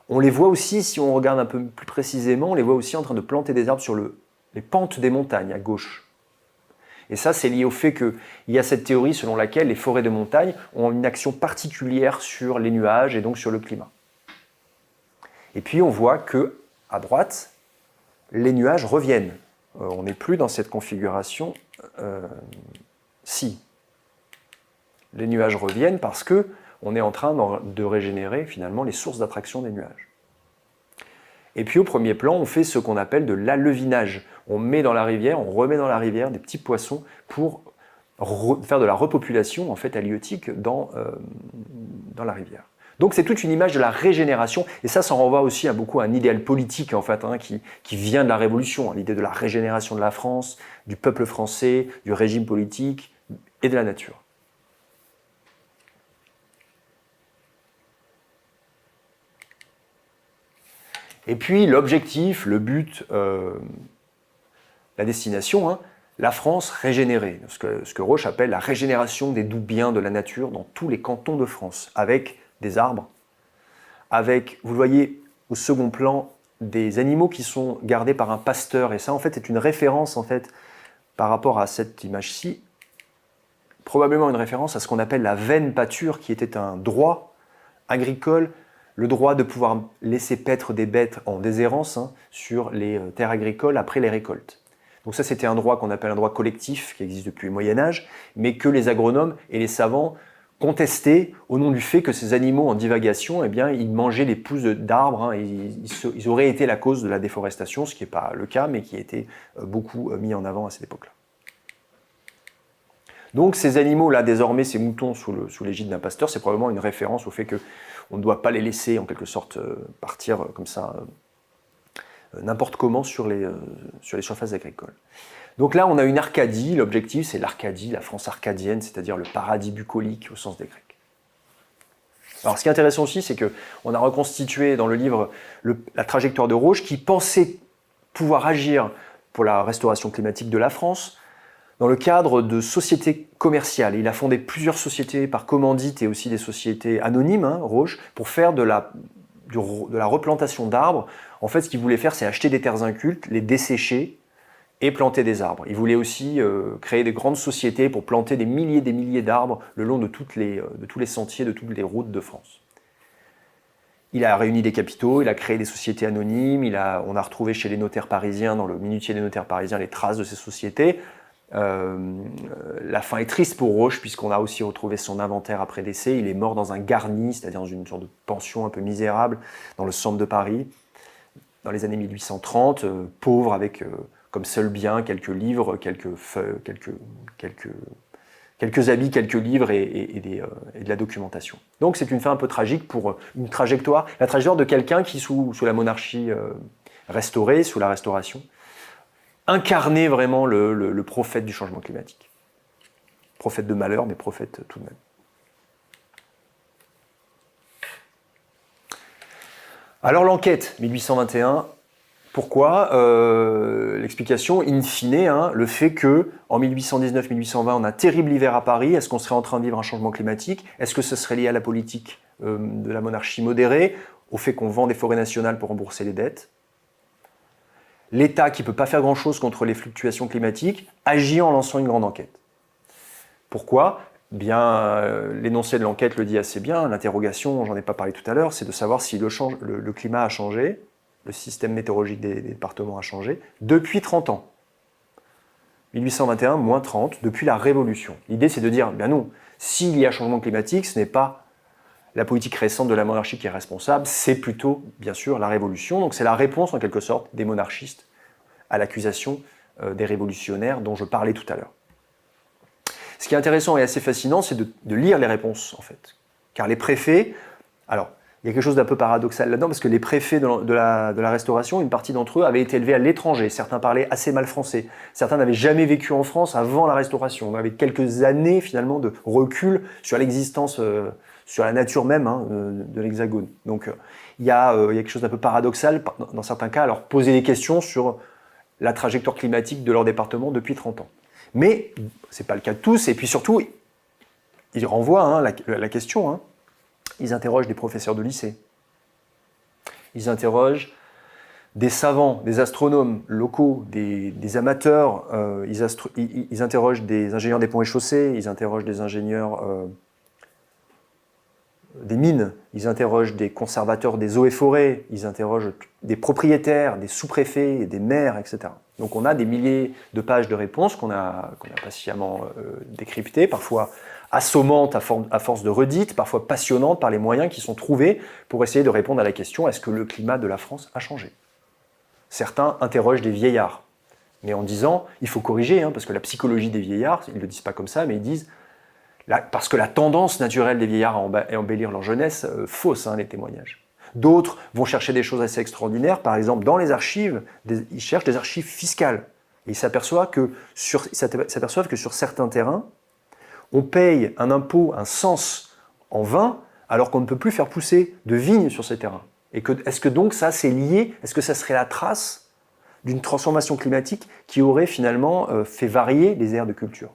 On les voit aussi, si on regarde un peu plus précisément, on les voit aussi en train de planter des arbres sur les pentes des montagnes à gauche. Et ça, c'est lié au fait qu'il y a cette théorie selon laquelle les forêts de montagne ont une action particulière sur les nuages et donc sur le climat. Et puis on voit que à droite, les nuages reviennent. On n'est plus dans cette configuration ci. Les nuages reviennent parce que on est en train de régénérer finalement les sources d'attraction des nuages. Et puis au premier plan, on fait ce qu'on appelle de l'alevinage. On met dans la rivière, on remet dans la rivière des petits poissons pour faire de la repopulation en fait halieutique dans la rivière. Donc c'est toute une image de la régénération, et ça renvoie aussi beaucoup à un idéal politique en fait, qui vient de la Révolution, l'idée de la régénération de la France, du peuple français, du régime politique et de la nature. Et puis l'objectif, le but, la destination, la France régénérée, ce que Roche appelle la régénération des doux biens de la nature dans tous les cantons de France, avec des arbres, avec, vous le voyez au second plan, des animaux qui sont gardés par un pasteur, et ça en fait est une référence en fait par rapport à cette image-ci, probablement une référence à ce qu'on appelle la veine pâture, qui était un droit agricole, le droit de pouvoir laisser paître des bêtes en déshérence sur les terres agricoles après les récoltes. Donc ça, c'était un droit qu'on appelle un droit collectif, qui existe depuis le Moyen-Âge, mais que les agronomes et les savants contestaient au nom du fait que ces animaux en divagation, eh bien, ils mangeaient les pousses d'arbres, ils auraient été la cause de la déforestation, ce qui n'est pas le cas, mais qui a été beaucoup mis en avant à cette époque-là. Donc ces animaux-là, désormais, ces moutons sous l'égide d'un pasteur, c'est probablement une référence au fait qu'on ne doit pas les laisser, en quelque sorte, partir comme ça, n'importe comment sur les surfaces agricoles. Donc là, on a une Arcadie. L'objectif, c'est l'Arcadie, la France arcadienne, c'est-à-dire le paradis bucolique au sens des Grecs. Alors, ce qui est intéressant aussi, c'est qu'on a reconstitué dans le livre la trajectoire de Roche, qui pensait pouvoir agir pour la restauration climatique de la France dans le cadre de sociétés commerciales. Il a fondé plusieurs sociétés par commandite et aussi des sociétés anonymes, Roche, pour faire de la replantation d'arbres. En fait, ce qu'il voulait faire, c'est acheter des terres incultes, les dessécher et planter des arbres. Il voulait aussi créer des grandes sociétés pour planter des milliers d'arbres le long de tous les sentiers, de toutes les routes de France. Il a réuni des capitaux, il a créé des sociétés anonymes, on a retrouvé chez les notaires parisiens, dans le minutier des notaires parisiens, les traces de ces sociétés. La fin est triste pour Roche, puisqu'on a aussi retrouvé son inventaire après décès. Il est mort dans un garni, c'est-à-dire dans une sorte de pension un peu misérable, dans le centre de Paris, dans les années 1830, pauvre, avec comme seul bien quelques livres, quelques habits, quelques livres et de la documentation. Donc c'est une fin un peu tragique pour la trajectoire de quelqu'un qui, sous la monarchie restaurée, sous la Restauration, incarnait vraiment le prophète du changement climatique. Prophète de malheur, mais prophète tout de même. Alors l'enquête, 1821, pourquoi l'explication, in fine, le fait qu'en 1819-1820, on a un terrible hiver à Paris. Est-ce qu'on serait en train de vivre un changement climatique? Est-ce que ce serait lié à la politique de la monarchie modérée, au fait qu'on vend des forêts nationales pour rembourser les dettes? L'État, qui ne peut pas faire grand-chose contre les fluctuations climatiques, agit en lançant une grande enquête. Pourquoi? L'énoncé de l'enquête le dit assez bien. L'interrogation, j'en ai pas parlé tout à l'heure, c'est de savoir si le climat a changé, le système météorologique des départements a changé, depuis 30 ans. 1821, moins 30, depuis la Révolution. L'idée, c'est de dire, non, s'il y a changement climatique, ce n'est pas la politique récente de la monarchie qui est responsable, c'est plutôt, bien sûr, la Révolution. Donc c'est la réponse, en quelque sorte, des monarchistes à l'accusation des révolutionnaires dont je parlais tout à l'heure. Ce qui est intéressant et assez fascinant, c'est de lire les réponses, en fait. Car les préfets... Alors, il y a quelque chose d'un peu paradoxal là-dedans, parce que les préfets de la Restauration, une partie d'entre eux avaient été élevés à l'étranger. Certains parlaient assez mal français. Certains n'avaient jamais vécu en France avant la Restauration. On avait quelques années, finalement, de recul sur l'existence... sur la nature même de l'Hexagone. Donc il y a quelque chose d'un peu paradoxal, dans certains cas, à leur poser des questions sur la trajectoire climatique de leur département depuis 30 ans. Mais ce n'est pas le cas de tous, et puis surtout, ils renvoient la question, ils interrogent des professeurs de lycée, ils interrogent des savants, des astronomes locaux, des amateurs, ils interrogent des ingénieurs des ponts et chaussées, ils interrogent des ingénieurs... des mines, ils interrogent des conservateurs des eaux et forêts, ils interrogent des propriétaires, des sous-préfets, des maires, etc. Donc on a des milliers de pages de réponses qu'on a patiemment décryptées, parfois assommantes à force de redites, parfois passionnantes par les moyens qui sont trouvés pour essayer de répondre à la question « Est-ce que le climat de la France a changé ?» Certains interrogent des vieillards, mais en disant « Il faut corriger, parce que la psychologie des vieillards, ils ne le disent pas comme ça, mais ils disent parce que la tendance naturelle des vieillards à embellir leur jeunesse fausse les témoignages. » D'autres vont chercher des choses assez extraordinaires. Par exemple, dans les archives, ils cherchent des archives fiscales. Et ils s'aperçoivent que sur certains terrains, on paye un impôt, un cens en vin, alors qu'on ne peut plus faire pousser de vignes sur ces terrains. Et est-ce que donc ça, c'est lié? Est-ce que ça serait la trace d'une transformation climatique qui aurait finalement fait varier les aires de culture?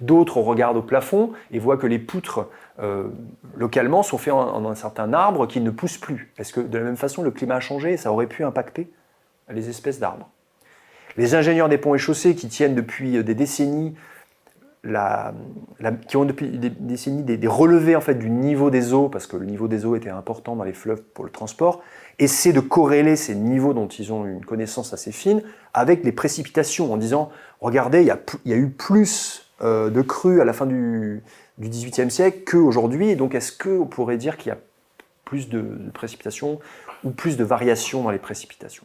D'autres regardent au plafond et voient que les poutres localement sont faites en un certain arbre qui ne pousse plus. Est-ce que de la même façon le climat a changé et ça aurait pu impacter les espèces d'arbres? Les ingénieurs des ponts et chaussées qui tiennent depuis des décennies des relevés en fait, du niveau des eaux, parce que le niveau des eaux était important dans les fleuves pour le transport, essaient de corréler ces niveaux dont ils ont une connaissance assez fine avec les précipitations en disant regardez, il y a eu plus de crues à la fin du XVIIIe siècle qu'aujourd'hui, et donc est-ce qu'on pourrait dire qu'il y a plus de précipitations ou plus de variations dans les précipitations?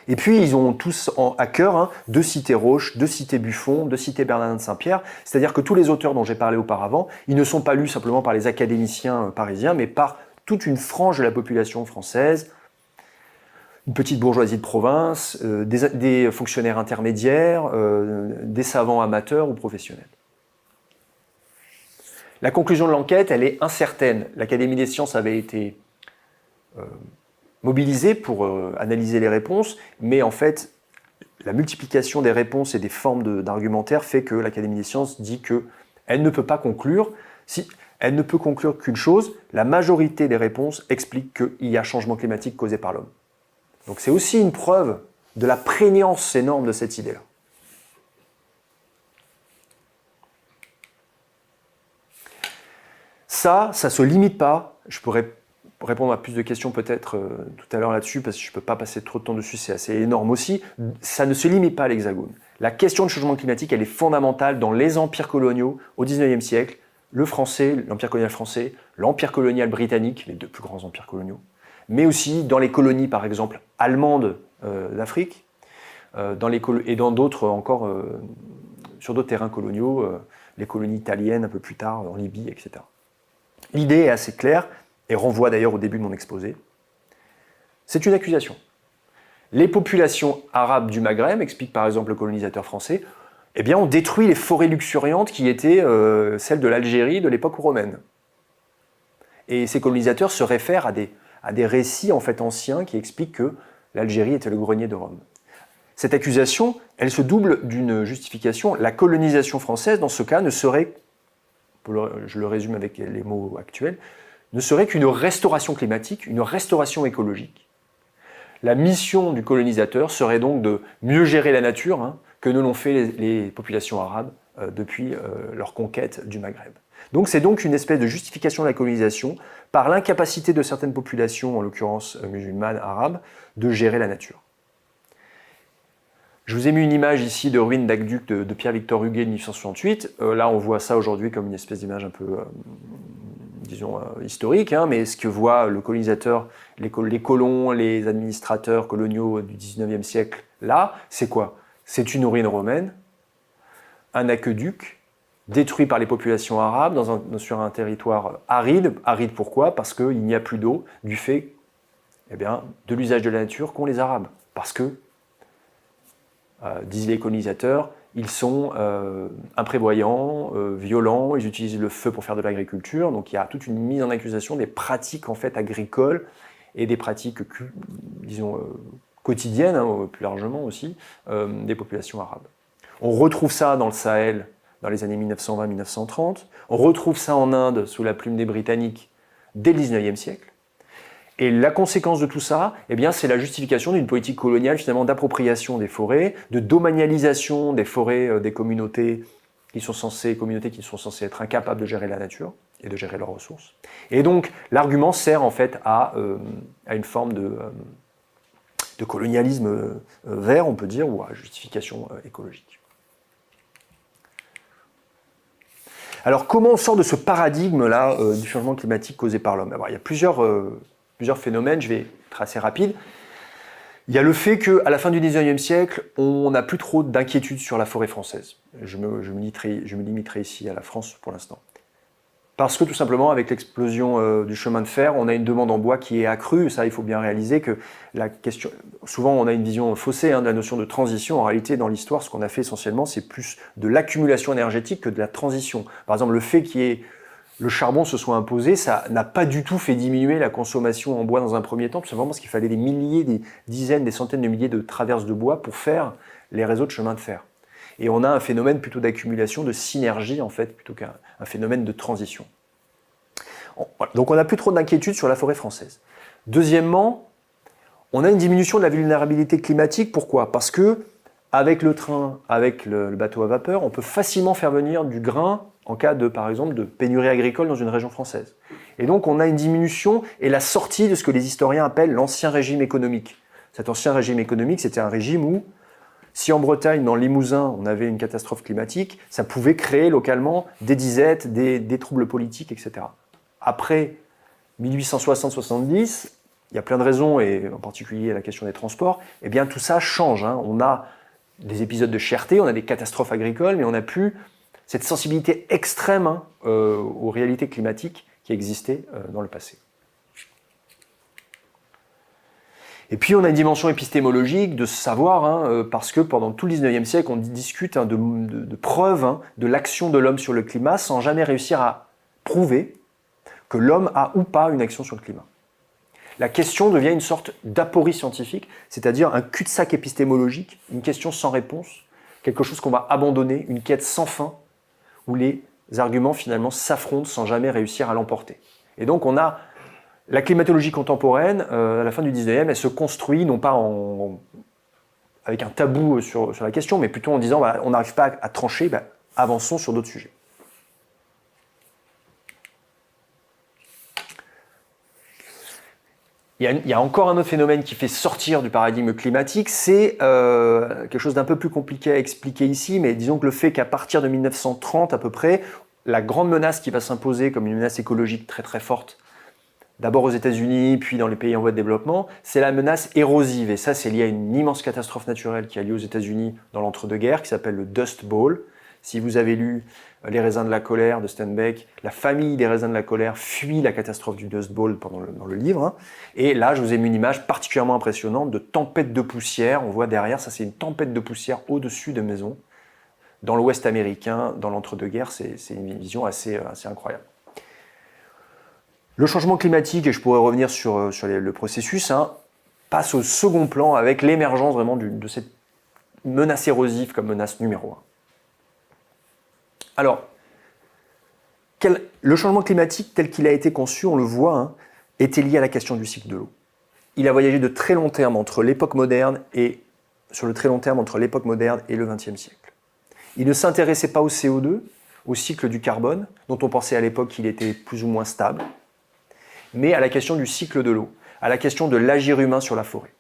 Et puis ils ont tous à cœur de citer Rauch, de citer Buffon, de citer Bernardin de Saint-Pierre, c'est-à-dire que tous les auteurs dont j'ai parlé auparavant, ils ne sont pas lus simplement par les académiciens parisiens, mais par toute une frange de la population française, une petite bourgeoisie de province, des fonctionnaires intermédiaires, des savants amateurs ou professionnels. La conclusion de l'enquête, elle est incertaine. L'Académie des sciences avait été mobilisée pour analyser les réponses, mais en fait, la multiplication des réponses et des formes d'argumentaire fait que l'Académie des sciences dit qu'elle ne peut pas conclure. Elle ne peut conclure qu'une chose, la majorité des réponses expliquent qu'il y a changement climatique causé par l'homme. Donc c'est aussi une preuve de la prégnance énorme de cette idée-là. Ça ne se limite pas, je pourrais répondre à plus de questions peut-être tout à l'heure là-dessus, parce que je ne peux pas passer trop de temps dessus, c'est assez énorme aussi, ça ne se limite pas à l'Hexagone. La question du changement climatique, elle est fondamentale dans les empires coloniaux au XIXe siècle, l'empire colonial français, l'empire colonial britannique, les deux plus grands empires coloniaux, mais aussi dans les colonies, par exemple, allemandes d'Afrique, et dans d'autres encore, sur d'autres terrains coloniaux, les colonies italiennes un peu plus tard, en Libye, etc. L'idée est assez claire, et renvoie d'ailleurs au début de mon exposé. C'est une accusation. Les populations arabes du Maghreb, explique par exemple le colonisateur français, ont détruit les forêts luxuriantes qui étaient celles de l'Algérie de l'époque romaine. Et ces colonisateurs se réfèrent à des récits en fait anciens qui expliquent que l'Algérie était le grenier de Rome. Cette accusation, elle se double d'une justification. La colonisation française, dans ce cas, ne serait, je le résume avec les mots actuels, ne serait qu'une restauration climatique, une restauration écologique. La mission du colonisateur serait donc de mieux gérer la nature que ne l'ont fait les populations arabes depuis leur conquête du Maghreb. Donc c'est donc une espèce de justification de la colonisation par l'incapacité de certaines populations, en l'occurrence musulmanes, arabes, de gérer la nature. Je vous ai mis une image ici de ruines d'aqueduc de Pierre-Victor Huguet de 1868. Là, on voit ça aujourd'hui comme une espèce d'image un peu, disons, historique, mais ce que voit le colonisateur, les colons, les administrateurs coloniaux du 19e siècle, là, c'est quoi? C'est une ruine romaine, un aqueduc, détruit par les populations arabes sur un territoire aride. Aride pourquoi? Parce qu'il n'y a plus d'eau du fait de l'usage de la nature qu'ont les Arabes. Parce que, disent les colonisateurs, ils sont imprévoyants, violents, ils utilisent le feu pour faire de l'agriculture, donc il y a toute une mise en accusation des pratiques en fait agricoles et des pratiques, disons, quotidiennes, plus largement aussi, des populations arabes. On retrouve ça dans le Sahel dans les années 1920-1930, on retrouve ça en Inde sous la plume des Britanniques dès le 19e siècle. Et la conséquence de tout ça, c'est la justification d'une politique coloniale finalement d'appropriation des forêts, de domanialisation des forêts des communautés qui sont censées être incapables de gérer la nature, et de gérer leurs ressources. Et donc l'argument sert en fait à une forme de colonialisme vert, on peut dire, ou à justification écologique. Alors comment on sort de ce paradigme-là du changement climatique causé par l'homme? Il y a plusieurs phénomènes, je vais être assez rapide. Il y a le fait qu'à la fin du 19e siècle, on n'a plus trop d'inquiétude sur la forêt française. Je me limiterai ici à la France pour l'instant. Parce que tout simplement, avec l'explosion du chemin de fer, on a une demande en bois qui est accrue. Ça, il faut bien réaliser que la question... Souvent, on a une vision faussée de la notion de transition. En réalité, dans l'histoire, ce qu'on a fait essentiellement, c'est plus de l'accumulation énergétique que de la transition. Par exemple, le fait le charbon se soit imposé, ça n'a pas du tout fait diminuer la consommation en bois dans un premier temps, tout simplement parce qu'il fallait des milliers, des dizaines, des centaines de milliers de traverses de bois pour faire les réseaux de chemin de fer. Et on a un phénomène plutôt d'accumulation, de synergie en fait, plutôt qu'un phénomène de transition. Donc on n'a plus trop d'inquiétude sur la forêt française. Deuxièmement, on a une diminution de la vulnérabilité climatique. Pourquoi? Parce que avec le train, avec le bateau à vapeur, on peut facilement faire venir du grain en cas de, par exemple, de pénurie agricole dans une région française. Et donc on a une diminution et la sortie de ce que les historiens appellent l'ancien régime économique. Cet ancien régime économique, c'était un régime où si en Bretagne, dans le Limousin, on avait une catastrophe climatique, ça pouvait créer localement des disettes, des troubles politiques, etc. Après 1860-70, il y a plein de raisons, et en particulier la question des transports, eh bien tout ça change. On a des épisodes de cherté, on a des catastrophes agricoles, mais on n'a plus cette sensibilité extrême aux réalités climatiques qui existaient dans le passé. Et puis on a une dimension épistémologique de savoir, parce que pendant tout le 19e siècle, on discute de preuves de l'action de l'homme sur le climat sans jamais réussir à prouver que l'homme a ou pas une action sur le climat. La question devient une sorte d'aporie scientifique, c'est-à-dire un cul-de-sac épistémologique, une question sans réponse, quelque chose qu'on va abandonner, une quête sans fin, où les arguments finalement s'affrontent sans jamais réussir à l'emporter. Et donc on a la climatologie contemporaine, à la fin du 19e, elle se construit non pas avec un tabou sur la question, mais plutôt en disant on n'arrive pas à trancher, avançons sur d'autres sujets. Il y a encore un autre phénomène qui fait sortir du paradigme climatique, c'est quelque chose d'un peu plus compliqué à expliquer ici, mais disons que le fait qu'à partir de 1930 à peu près, la grande menace qui va s'imposer comme une menace écologique très très forte, d'abord aux États-Unis, puis dans les pays en voie de développement, c'est la menace érosive. Et ça, c'est lié à une immense catastrophe naturelle qui a lieu aux États-Unis dans l'entre-deux-guerres, qui s'appelle le Dust Bowl. Si vous avez lu Les raisins de la colère de Steinbeck, la famille des raisins de la colère fuit la catastrophe du Dust Bowl dans le livre. Et là, je vous ai mis une image particulièrement impressionnante de tempête de poussière. On voit derrière, ça c'est une tempête de poussière au-dessus de maisons. Dans l'Ouest américain, dans l'entre-deux-guerres, c'est une vision assez incroyable. Le changement climatique, et je pourrais revenir sur le processus, passe au second plan avec l'émergence vraiment de cette menace érosive comme menace numéro 1. Alors, le changement climatique tel qu'il a été conçu, on le voit, était lié à la question du cycle de l'eau. Il a voyagé de très long terme entre l'époque moderne et sur le très long terme entre l'époque moderne et le XXe siècle. Il ne s'intéressait pas au CO2, au cycle du carbone, dont on pensait à l'époque qu'il était plus ou moins stable, mais à la question du cycle de l'eau, à la question de l'agir humain sur la forêt.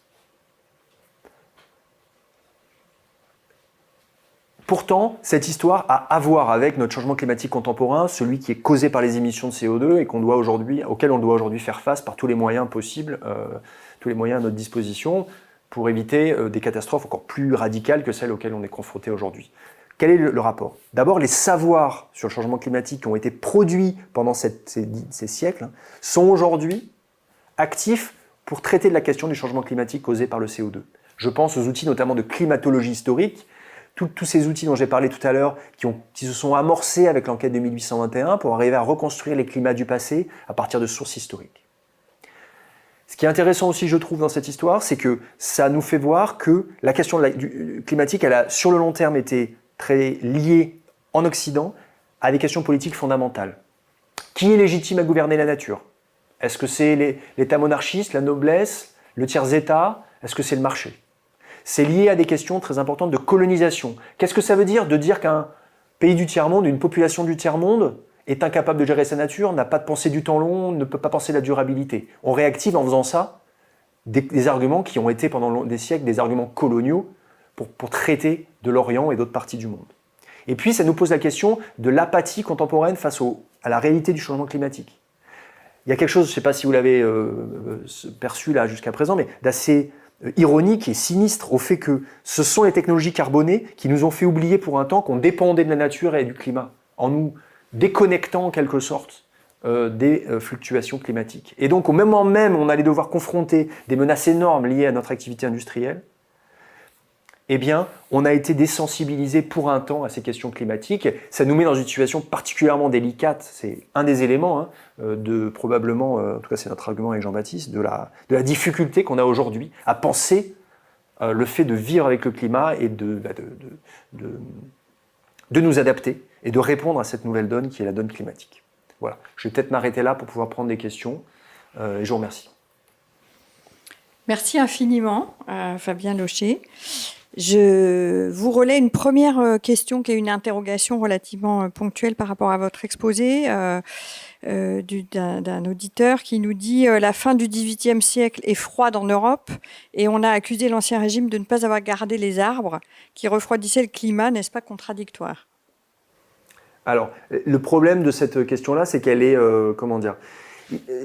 Pourtant, cette histoire a à voir avec notre changement climatique contemporain, celui qui est causé par les émissions de CO2 et auquel on doit aujourd'hui faire face par tous les moyens possibles, tous les moyens à notre disposition, pour éviter des catastrophes encore plus radicales que celles auxquelles on est confronté aujourd'hui. Quel est le rapport? D'abord, les savoirs sur le changement climatique qui ont été produits pendant ces siècles sont aujourd'hui actifs pour traiter de la question du changement climatique causé par le CO2. Je pense aux outils notamment de climatologie historique, tous ces outils dont j'ai parlé tout à l'heure, qui se sont amorcés avec l'enquête de 1821 pour arriver à reconstruire les climats du passé à partir de sources historiques. Ce qui est intéressant aussi, je trouve, dans cette histoire, c'est que ça nous fait voir que la question climatique, elle a sur le long terme été très liée en Occident à des questions politiques fondamentales. Qui est légitime à gouverner la nature? Est-ce que c'est l'État monarchiste, la noblesse, le tiers-État? Est-ce que c'est le marché? C'est lié à des questions très importantes de colonisation. Qu'est-ce que ça veut dire de dire qu'un pays du tiers-monde, une population du tiers-monde, est incapable de gérer sa nature, n'a pas de pensée du temps long, ne peut pas penser la durabilité. On réactive en faisant ça des arguments qui ont été pendant des siècles des arguments coloniaux pour traiter de l'Orient et d'autres parties du monde. Et puis ça nous pose la question de l'apathie contemporaine face à la réalité du changement climatique. Il y a quelque chose, je ne sais pas si vous l'avez perçu là jusqu'à présent, mais d'assez ironique et sinistre au fait que ce sont les technologies carbonées qui nous ont fait oublier pour un temps qu'on dépendait de la nature et du climat, en nous déconnectant en quelque sorte des fluctuations climatiques. Et donc au même moment même, on allait devoir confronter des menaces énormes liées à notre activité industrielle. Eh bien, on a été désensibilisé pour un temps à ces questions climatiques. Ça nous met dans une situation particulièrement délicate. C'est un des éléments probablement, en tout cas c'est notre argument avec Jean-Baptiste, de la difficulté qu'on a aujourd'hui à penser le fait de vivre avec le climat et de nous adapter et de répondre à cette nouvelle donne qui est la donne climatique. Voilà. Je vais peut-être m'arrêter là pour pouvoir prendre des questions. Et je vous remercie. Merci infiniment, Fabien Locher. Je vous relais une première question qui est une interrogation relativement ponctuelle par rapport à votre exposé d'un auditeur qui nous dit la fin du XVIIIe siècle est froide en Europe et on a accusé l'Ancien Régime de ne pas avoir gardé les arbres qui refroidissaient le climat. N'est-ce pas contradictoire? Alors, le problème de cette question-là, c'est qu'elle est,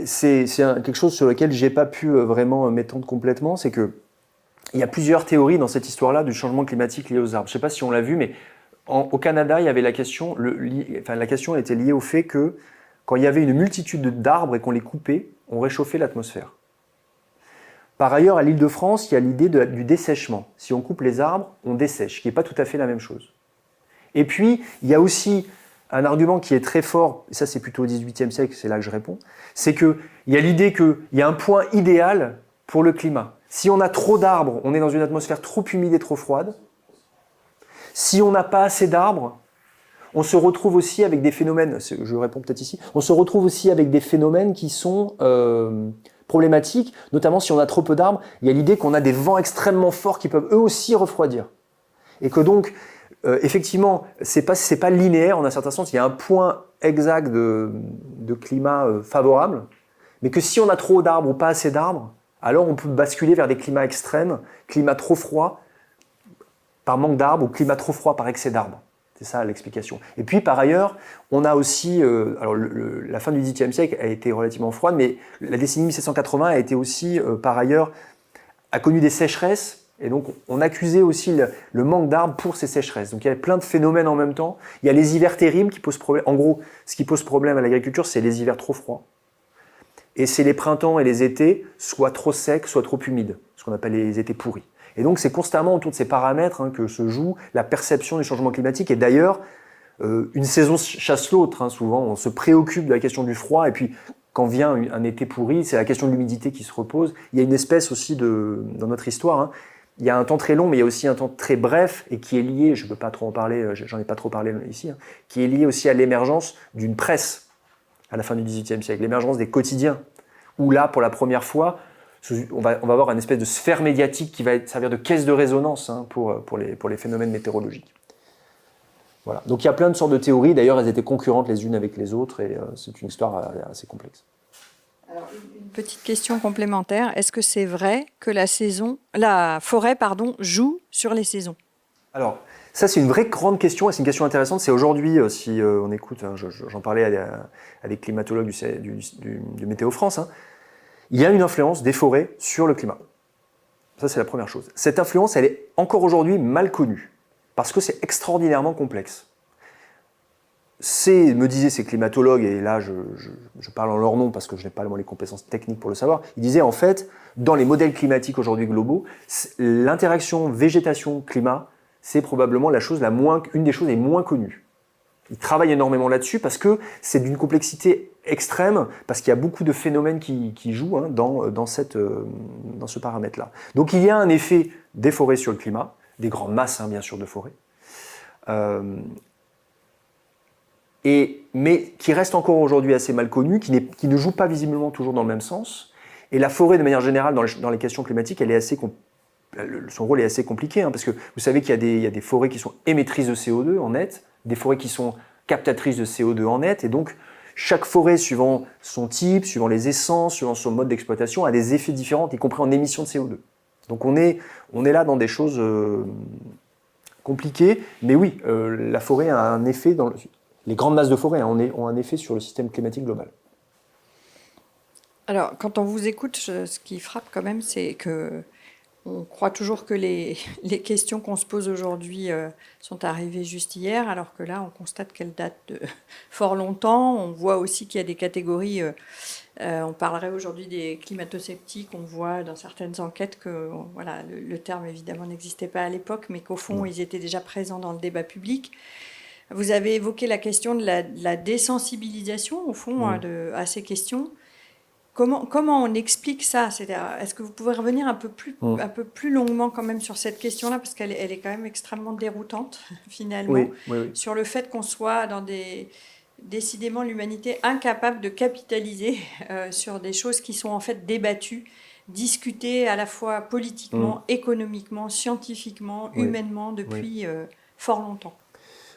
c'est quelque chose sur lequel j'ai pas pu vraiment m'étendre complètement, c'est que il y a plusieurs théories dans cette histoire-là du changement climatique lié aux arbres. Je ne sais pas si on l'a vu, mais au Canada, il y avait la question, la question était liée au fait que quand il y avait une multitude d'arbres et qu'on les coupait, on réchauffait l'atmosphère. Par ailleurs, à l'Île-de-France, il y a l'idée du dessèchement. Si on coupe les arbres, on dessèche, qui n'est pas tout à fait la même chose. Et puis, il y a aussi un argument qui est très fort, et ça c'est plutôt au XVIIIe siècle, c'est là que je réponds, c'est qu'il y a l'idée qu'il y a un point idéal pour le climat. Si on a trop d'arbres, on est dans une atmosphère trop humide et trop froide. Si on n'a pas assez d'arbres, on se retrouve aussi avec des phénomènes, je réponds peut-être ici, on se retrouve aussi avec des phénomènes qui sont problématiques, notamment si on a trop peu d'arbres, il y a l'idée qu'on a des vents extrêmement forts qui peuvent eux aussi refroidir. Et que donc, effectivement, c'est pas linéaire en un certain sens, il y a un point exact de climat favorable, mais que si on a trop d'arbres ou pas assez d'arbres, alors on peut basculer vers des climats extrêmes, climat trop froid par manque d'arbres ou climat trop froid par excès d'arbres. C'est ça l'explication. Et puis par ailleurs, on a aussi, la fin du XVIIIe siècle a été relativement froide, mais la décennie 1780 a été aussi, par ailleurs, a connu des sécheresses, et donc on accusait aussi le manque d'arbres pour ces sécheresses. Donc il y a plein de phénomènes en même temps. Il y a les hivers terribles qui posent problème. En gros, ce qui pose problème à l'agriculture, c'est les hivers trop froids. Et c'est les printemps et les étés, soit trop secs, soit trop humides, ce qu'on appelle les étés pourris. Et donc c'est constamment autour de ces paramètres que se joue la perception du changement climatique. Et d'ailleurs, une saison chasse l'autre. Souvent, on se préoccupe de la question du froid, et puis quand vient un été pourri, c'est la question de l'humidité qui se repose. Il y a une espèce aussi dans notre histoire, il y a un temps très long, mais il y a aussi un temps très bref, et qui est lié, je ne peux pas trop en parler, j'en ai pas trop parlé ici, qui est lié aussi à l'émergence d'une presse à la fin du XVIIIe siècle, l'émergence des quotidiens, où là, pour la première fois, on va avoir une espèce de sphère médiatique qui va servir de caisse de résonance pour les phénomènes météorologiques. Voilà. Donc il y a plein de sortes de théories, d'ailleurs elles étaient concurrentes les unes avec les autres, et c'est une histoire assez complexe. Alors, une petite question complémentaire, est-ce que c'est vrai que la forêt joue sur les saisons? Alors, ça, c'est une vraie grande question, et c'est une question intéressante. C'est aujourd'hui, si on écoute, j'en parlais à des climatologues du Météo France, il y a une influence des forêts sur le climat. Ça, c'est la première chose. Cette influence, elle est encore aujourd'hui mal connue, parce que c'est extraordinairement complexe. Me disaient ces climatologues, et là je parle en leur nom parce que je n'ai pas les compétences techniques pour le savoir, ils disaient en fait, dans les modèles climatiques aujourd'hui globaux, l'interaction végétation-climat, c'est probablement une des choses les moins connues. Ils travaillent énormément là-dessus parce que c'est d'une complexité extrême, parce qu'il y a beaucoup de phénomènes qui jouent dans ce paramètre-là. Donc il y a un effet des forêts sur le climat, des grandes masses bien sûr de forêts, mais qui reste encore aujourd'hui assez mal connu, qui ne joue pas visiblement toujours dans le même sens. Et la forêt, de manière générale, dans les questions climatiques, son rôle est assez compliqué, parce que vous savez qu'il y a des forêts qui sont émettrices de CO2 en net, des forêts qui sont captatrices de CO2 en net. Et donc, chaque forêt, suivant son type, suivant les essences, suivant son mode d'exploitation, a des effets différents, y compris en émissions de CO2. Donc on est là dans des choses compliquées. Mais oui, la forêt a un effet, les grandes masses de forêt ont un effet sur le système climatique global. Alors, quand on vous écoute, ce qui frappe quand même, c'est que on croit toujours que les questions qu'on se pose aujourd'hui sont arrivées juste hier, alors que là, on constate qu'elles datent de fort longtemps. On voit aussi qu'il y a des catégories, on parlerait aujourd'hui des climato-sceptiques, on voit dans certaines enquêtes que voilà, le terme évidemment n'existait pas à l'époque, mais qu'au fond, ils étaient déjà présents dans le débat public. Vous avez évoqué la question de la désensibilisation, au fond, à ces questions. Comment on explique ça? Est-ce que vous pouvez revenir un peu plus longuement quand même sur cette question-là, parce qu'elle est quand même extrêmement déroutante, finalement, oui. sur le fait qu'on soit dans décidément l'humanité incapable de capitaliser sur des choses qui sont en fait débattues, discutées à la fois politiquement, économiquement, scientifiquement, humainement, depuis fort longtemps.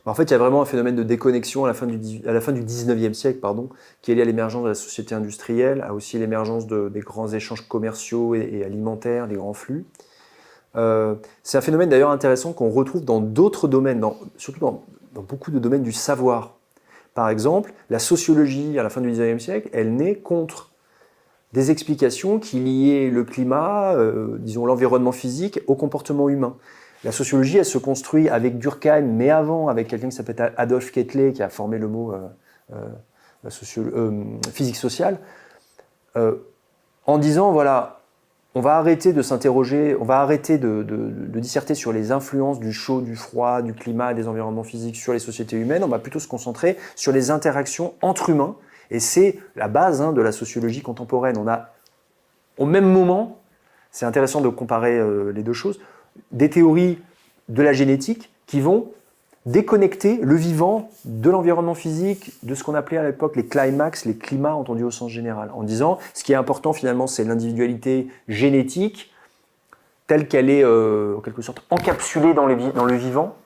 En fait, il y a vraiment un phénomène de déconnexion à la fin du 19e siècle, qui est lié à l'émergence de la société industrielle, à aussi l'émergence des grands échanges commerciaux et alimentaires, des grands flux. C'est un phénomène d'ailleurs intéressant qu'on retrouve dans d'autres domaines, surtout dans beaucoup de domaines du savoir. Par exemple, la sociologie, à la fin du 19e siècle, elle naît contre des explications qui liaient le climat, disons l'environnement physique, au comportement humain. La sociologie, elle se construit avec Durkheim, mais avant, avec quelqu'un qui s'appelle Adolf Kettler, qui a formé le mot physique sociale, en disant, voilà, on va arrêter de s'interroger, on va arrêter de disserter sur les influences du chaud, du froid, du climat, des environnements physiques sur les sociétés humaines, on va plutôt se concentrer sur les interactions entre humains, et c'est la base de la sociologie contemporaine. On a, au même moment, c'est intéressant de comparer les deux choses, des théories de la génétique qui vont déconnecter le vivant de l'environnement physique, de ce qu'on appelait à l'époque les climax, les climats entendus au sens général, en disant ce qui est important finalement c'est l'individualité génétique telle qu'elle est en quelque sorte encapsulée dans le vivant.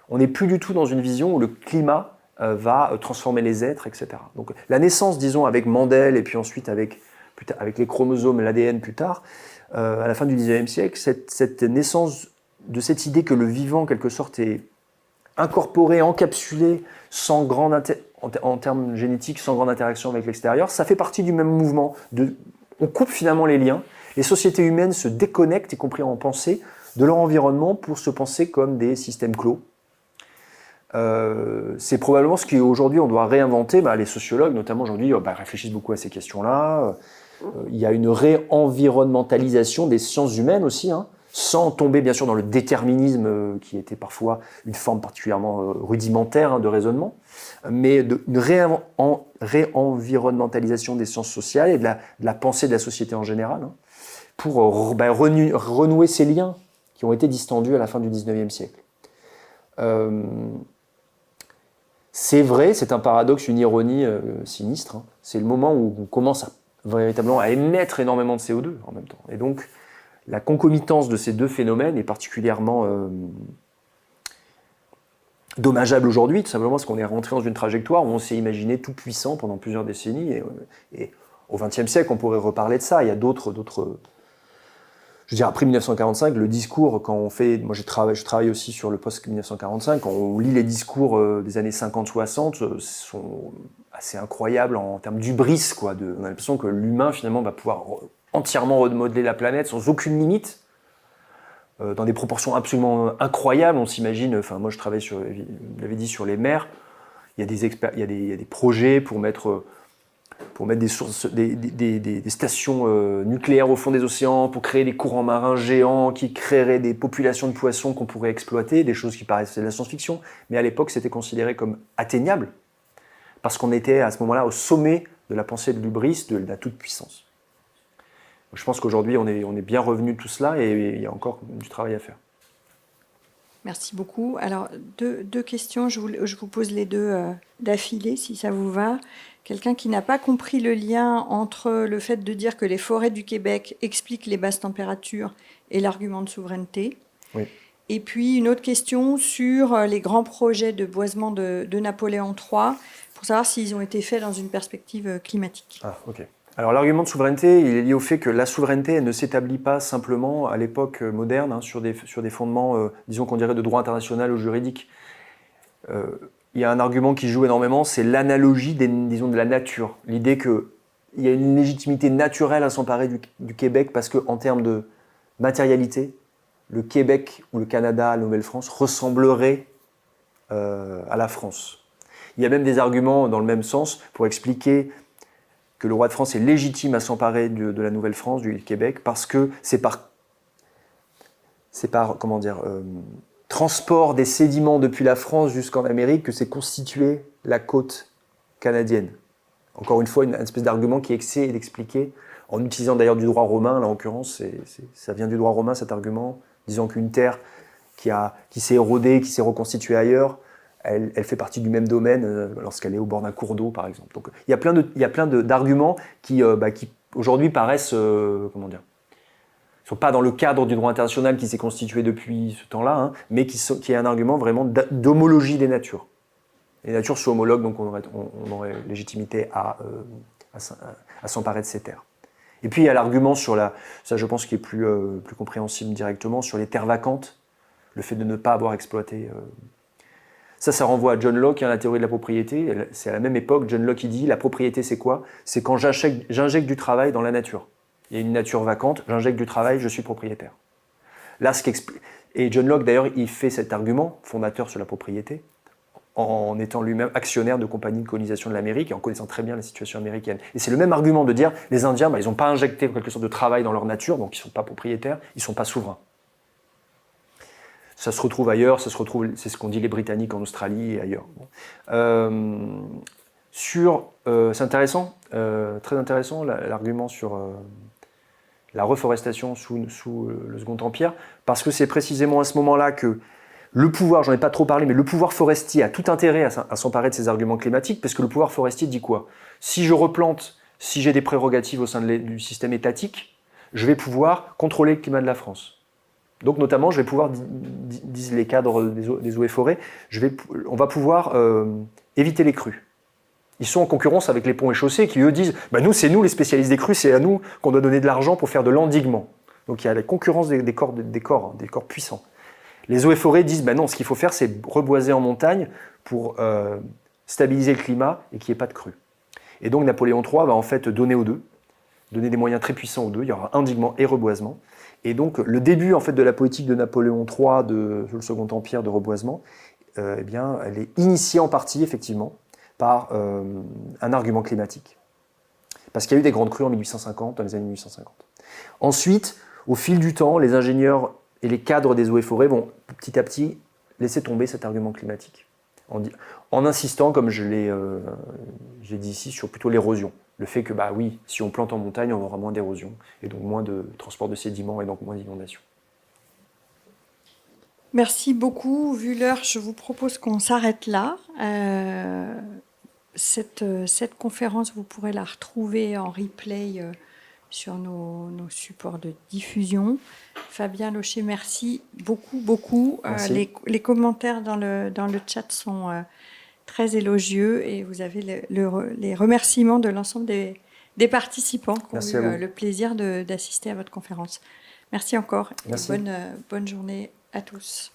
On n'est plus du tout dans une vision où le climat va transformer les êtres, etc. Donc la naissance, disons, avec Mendel et puis ensuite avec les chromosomes, l'ADN plus tard, à la fin du 19e siècle, cette naissance de cette idée que le vivant, en quelque sorte, est incorporé, encapsulé, en termes génétiques, sans grande interaction avec l'extérieur, ça fait partie du même mouvement. On coupe finalement les liens. Les sociétés humaines se déconnectent, y compris en pensée, de leur environnement pour se penser comme des systèmes clos. C'est probablement ce qu'aujourd'hui on doit réinventer. Les sociologues, notamment aujourd'hui, réfléchissent beaucoup à ces questions-là. Il y a une réenvironnementalisation des sciences humaines aussi, sans tomber bien sûr dans le déterminisme qui était parfois une forme particulièrement rudimentaire de raisonnement, mais une réenvironnementalisation des sciences sociales et de la pensée de la société en général, pour renouer ces liens qui ont été distendus à la fin du 19e siècle. C'est vrai, c'est un paradoxe, une ironie sinistre. C'est le moment où on commence véritablement à émettre énormément de CO2 en même temps. Et donc, la concomitance de ces deux phénomènes est particulièrement dommageable aujourd'hui, tout simplement parce qu'on est rentré dans une trajectoire où on s'est imaginé tout puissant pendant plusieurs décennies. Et au XXe siècle, on pourrait reparler de ça. Il y a d'autres. Je veux dire, après 1945, le discours, quand on fait. Moi, je travaille aussi sur le post-1945. Quand on lit les discours des années 50-60, sont assez incroyables en termes d'hubris, quoi. On a l'impression que l'humain, finalement, va pouvoir entièrement remodeler la planète sans aucune limite, dans des proportions absolument incroyables. On s'imagine. Enfin, moi, je travaille vous l'avez dit, sur les mers. Il y a des projets pour mettre des stations nucléaires au fond des océans, pour créer des courants marins géants qui créeraient des populations de poissons qu'on pourrait exploiter, des choses qui paraissaient de la science-fiction, mais à l'époque c'était considéré comme atteignable, parce qu'on était à ce moment-là au sommet de la pensée de l'hubris, de la toute-puissance. Je pense qu'aujourd'hui on est bien revenu de tout cela et il y a encore du travail à faire. Merci beaucoup. Alors, deux questions, je vous pose les deux d'affilée, si ça vous va. Quelqu'un qui n'a pas compris le lien entre le fait de dire que les forêts du Québec expliquent les basses températures et l'argument de souveraineté. Oui. Et puis une autre question sur les grands projets de boisement de Napoléon III, pour savoir s'ils ont été faits dans une perspective climatique. Ah, ok. Alors l'argument de souveraineté, il est lié au fait que la souveraineté elle ne s'établit pas simplement à l'époque moderne hein, sur des fondements, disons qu'on dirait de droit international ou juridique. Il y a un argument qui joue énormément, c'est l'analogie disons, de la nature. L'idée qu'il y a une légitimité naturelle à s'emparer du Québec parce qu'en termes de matérialité, le Québec ou le Canada, la Nouvelle-France, ressemblerait à la France. Il y a même des arguments dans le même sens pour expliquer que le roi de France est légitime à s'emparer de la Nouvelle-France, du Québec, parce que c'est par comment dire, transport des sédiments depuis la France jusqu'en Amérique que s'est constituée la côte canadienne. Encore une fois, une espèce d'argument qui essaie d'expliquer, en utilisant d'ailleurs du droit romain, là en l'occurrence, ça vient du droit romain cet argument, disant qu'une terre qui s'est érodée, qui s'est reconstituée ailleurs, elle fait partie du même domaine lorsqu'elle est au bord d'un cours d'eau, par exemple. Donc il y a plein d'arguments qui aujourd'hui paraissent, comment dire, ne sont pas dans le cadre du droit international qui s'est constitué depuis ce temps-là, hein, mais qui est un argument vraiment d'homologie des natures. Les natures sont homologues, donc on aurait légitimité à s'emparer de ces terres. Et puis il y a l'argument sur ça je pense qui est plus compréhensible directement, sur les terres vacantes, le fait de ne pas avoir exploité. Ça renvoie à John Locke, hein, la théorie de la propriété. C'est à la même époque, John Locke il dit, la propriété c'est quoi? C'est quand j'injecte du travail dans la nature. Il y a une nature vacante, j'injecte du travail, je suis propriétaire. Là, et John Locke d'ailleurs, il fait cet argument, fondateur sur la propriété, en étant lui-même actionnaire de compagnies de colonisation de l'Amérique et en connaissant très bien la situation américaine. Et c'est le même argument de dire, les Indiens, ils n'ont pas injecté quelque sorte de travail dans leur nature, donc ils ne sont pas propriétaires, ils ne sont pas souverains. Ça se retrouve ailleurs, c'est ce qu'ont dit les Britanniques en Australie et ailleurs. Bon. C'est intéressant, très intéressant l'argument sur la reforestation sous le Second Empire, parce que c'est précisément à ce moment-là que le pouvoir, j'en ai pas trop parlé, mais le pouvoir forestier a tout intérêt à s'emparer de ces arguments climatiques, parce que le pouvoir forestier dit quoi? Si je replante, si j'ai des prérogatives au sein du système étatique, je vais pouvoir contrôler le climat de la France. Donc notamment, je vais pouvoir, disent les cadres des eaux et forêts, on va pouvoir éviter les crues. Ils sont en concurrence avec les ponts et chaussées qui, eux, disent nous, c'est nous les spécialistes des crues, c'est à nous qu'on doit donner de l'argent pour faire de l'endiguement. Donc il y a la concurrence des corps puissants. Les eaux et forêts disent non, ce qu'il faut faire, c'est reboiser en montagne pour stabiliser le climat et qu'il n'y ait pas de crues. Et donc Napoléon III va en fait donner aux deux, donner des moyens très puissants aux deux. Il y aura endiguement et reboisement. Et donc le début en fait de la politique de Napoléon III sous le Second Empire de reboisement, elle est initiée en partie effectivement par un argument climatique. Parce qu'il y a eu des grandes crues en 1850, dans les années 1850. Ensuite, au fil du temps, les ingénieurs et les cadres des eaux et forêts vont petit à petit laisser tomber cet argument climatique, en insistant, comme j'ai dit ici, sur plutôt l'érosion. Le fait que, oui, si on plante en montagne, on aura moins d'érosion, et donc moins de transport de sédiments, et donc moins d'inondations. Merci beaucoup. Vu l'heure, je vous propose qu'on s'arrête là. Cette conférence, vous pourrez la retrouver en replay sur nos supports de diffusion. Fabien Locher, merci beaucoup. Merci. Les commentaires dans le chat sont très élogieux et vous avez les remerciements de l'ensemble des participants qui ont eu le plaisir d'assister à votre conférence. Merci encore. Merci. Et bonne journée à tous.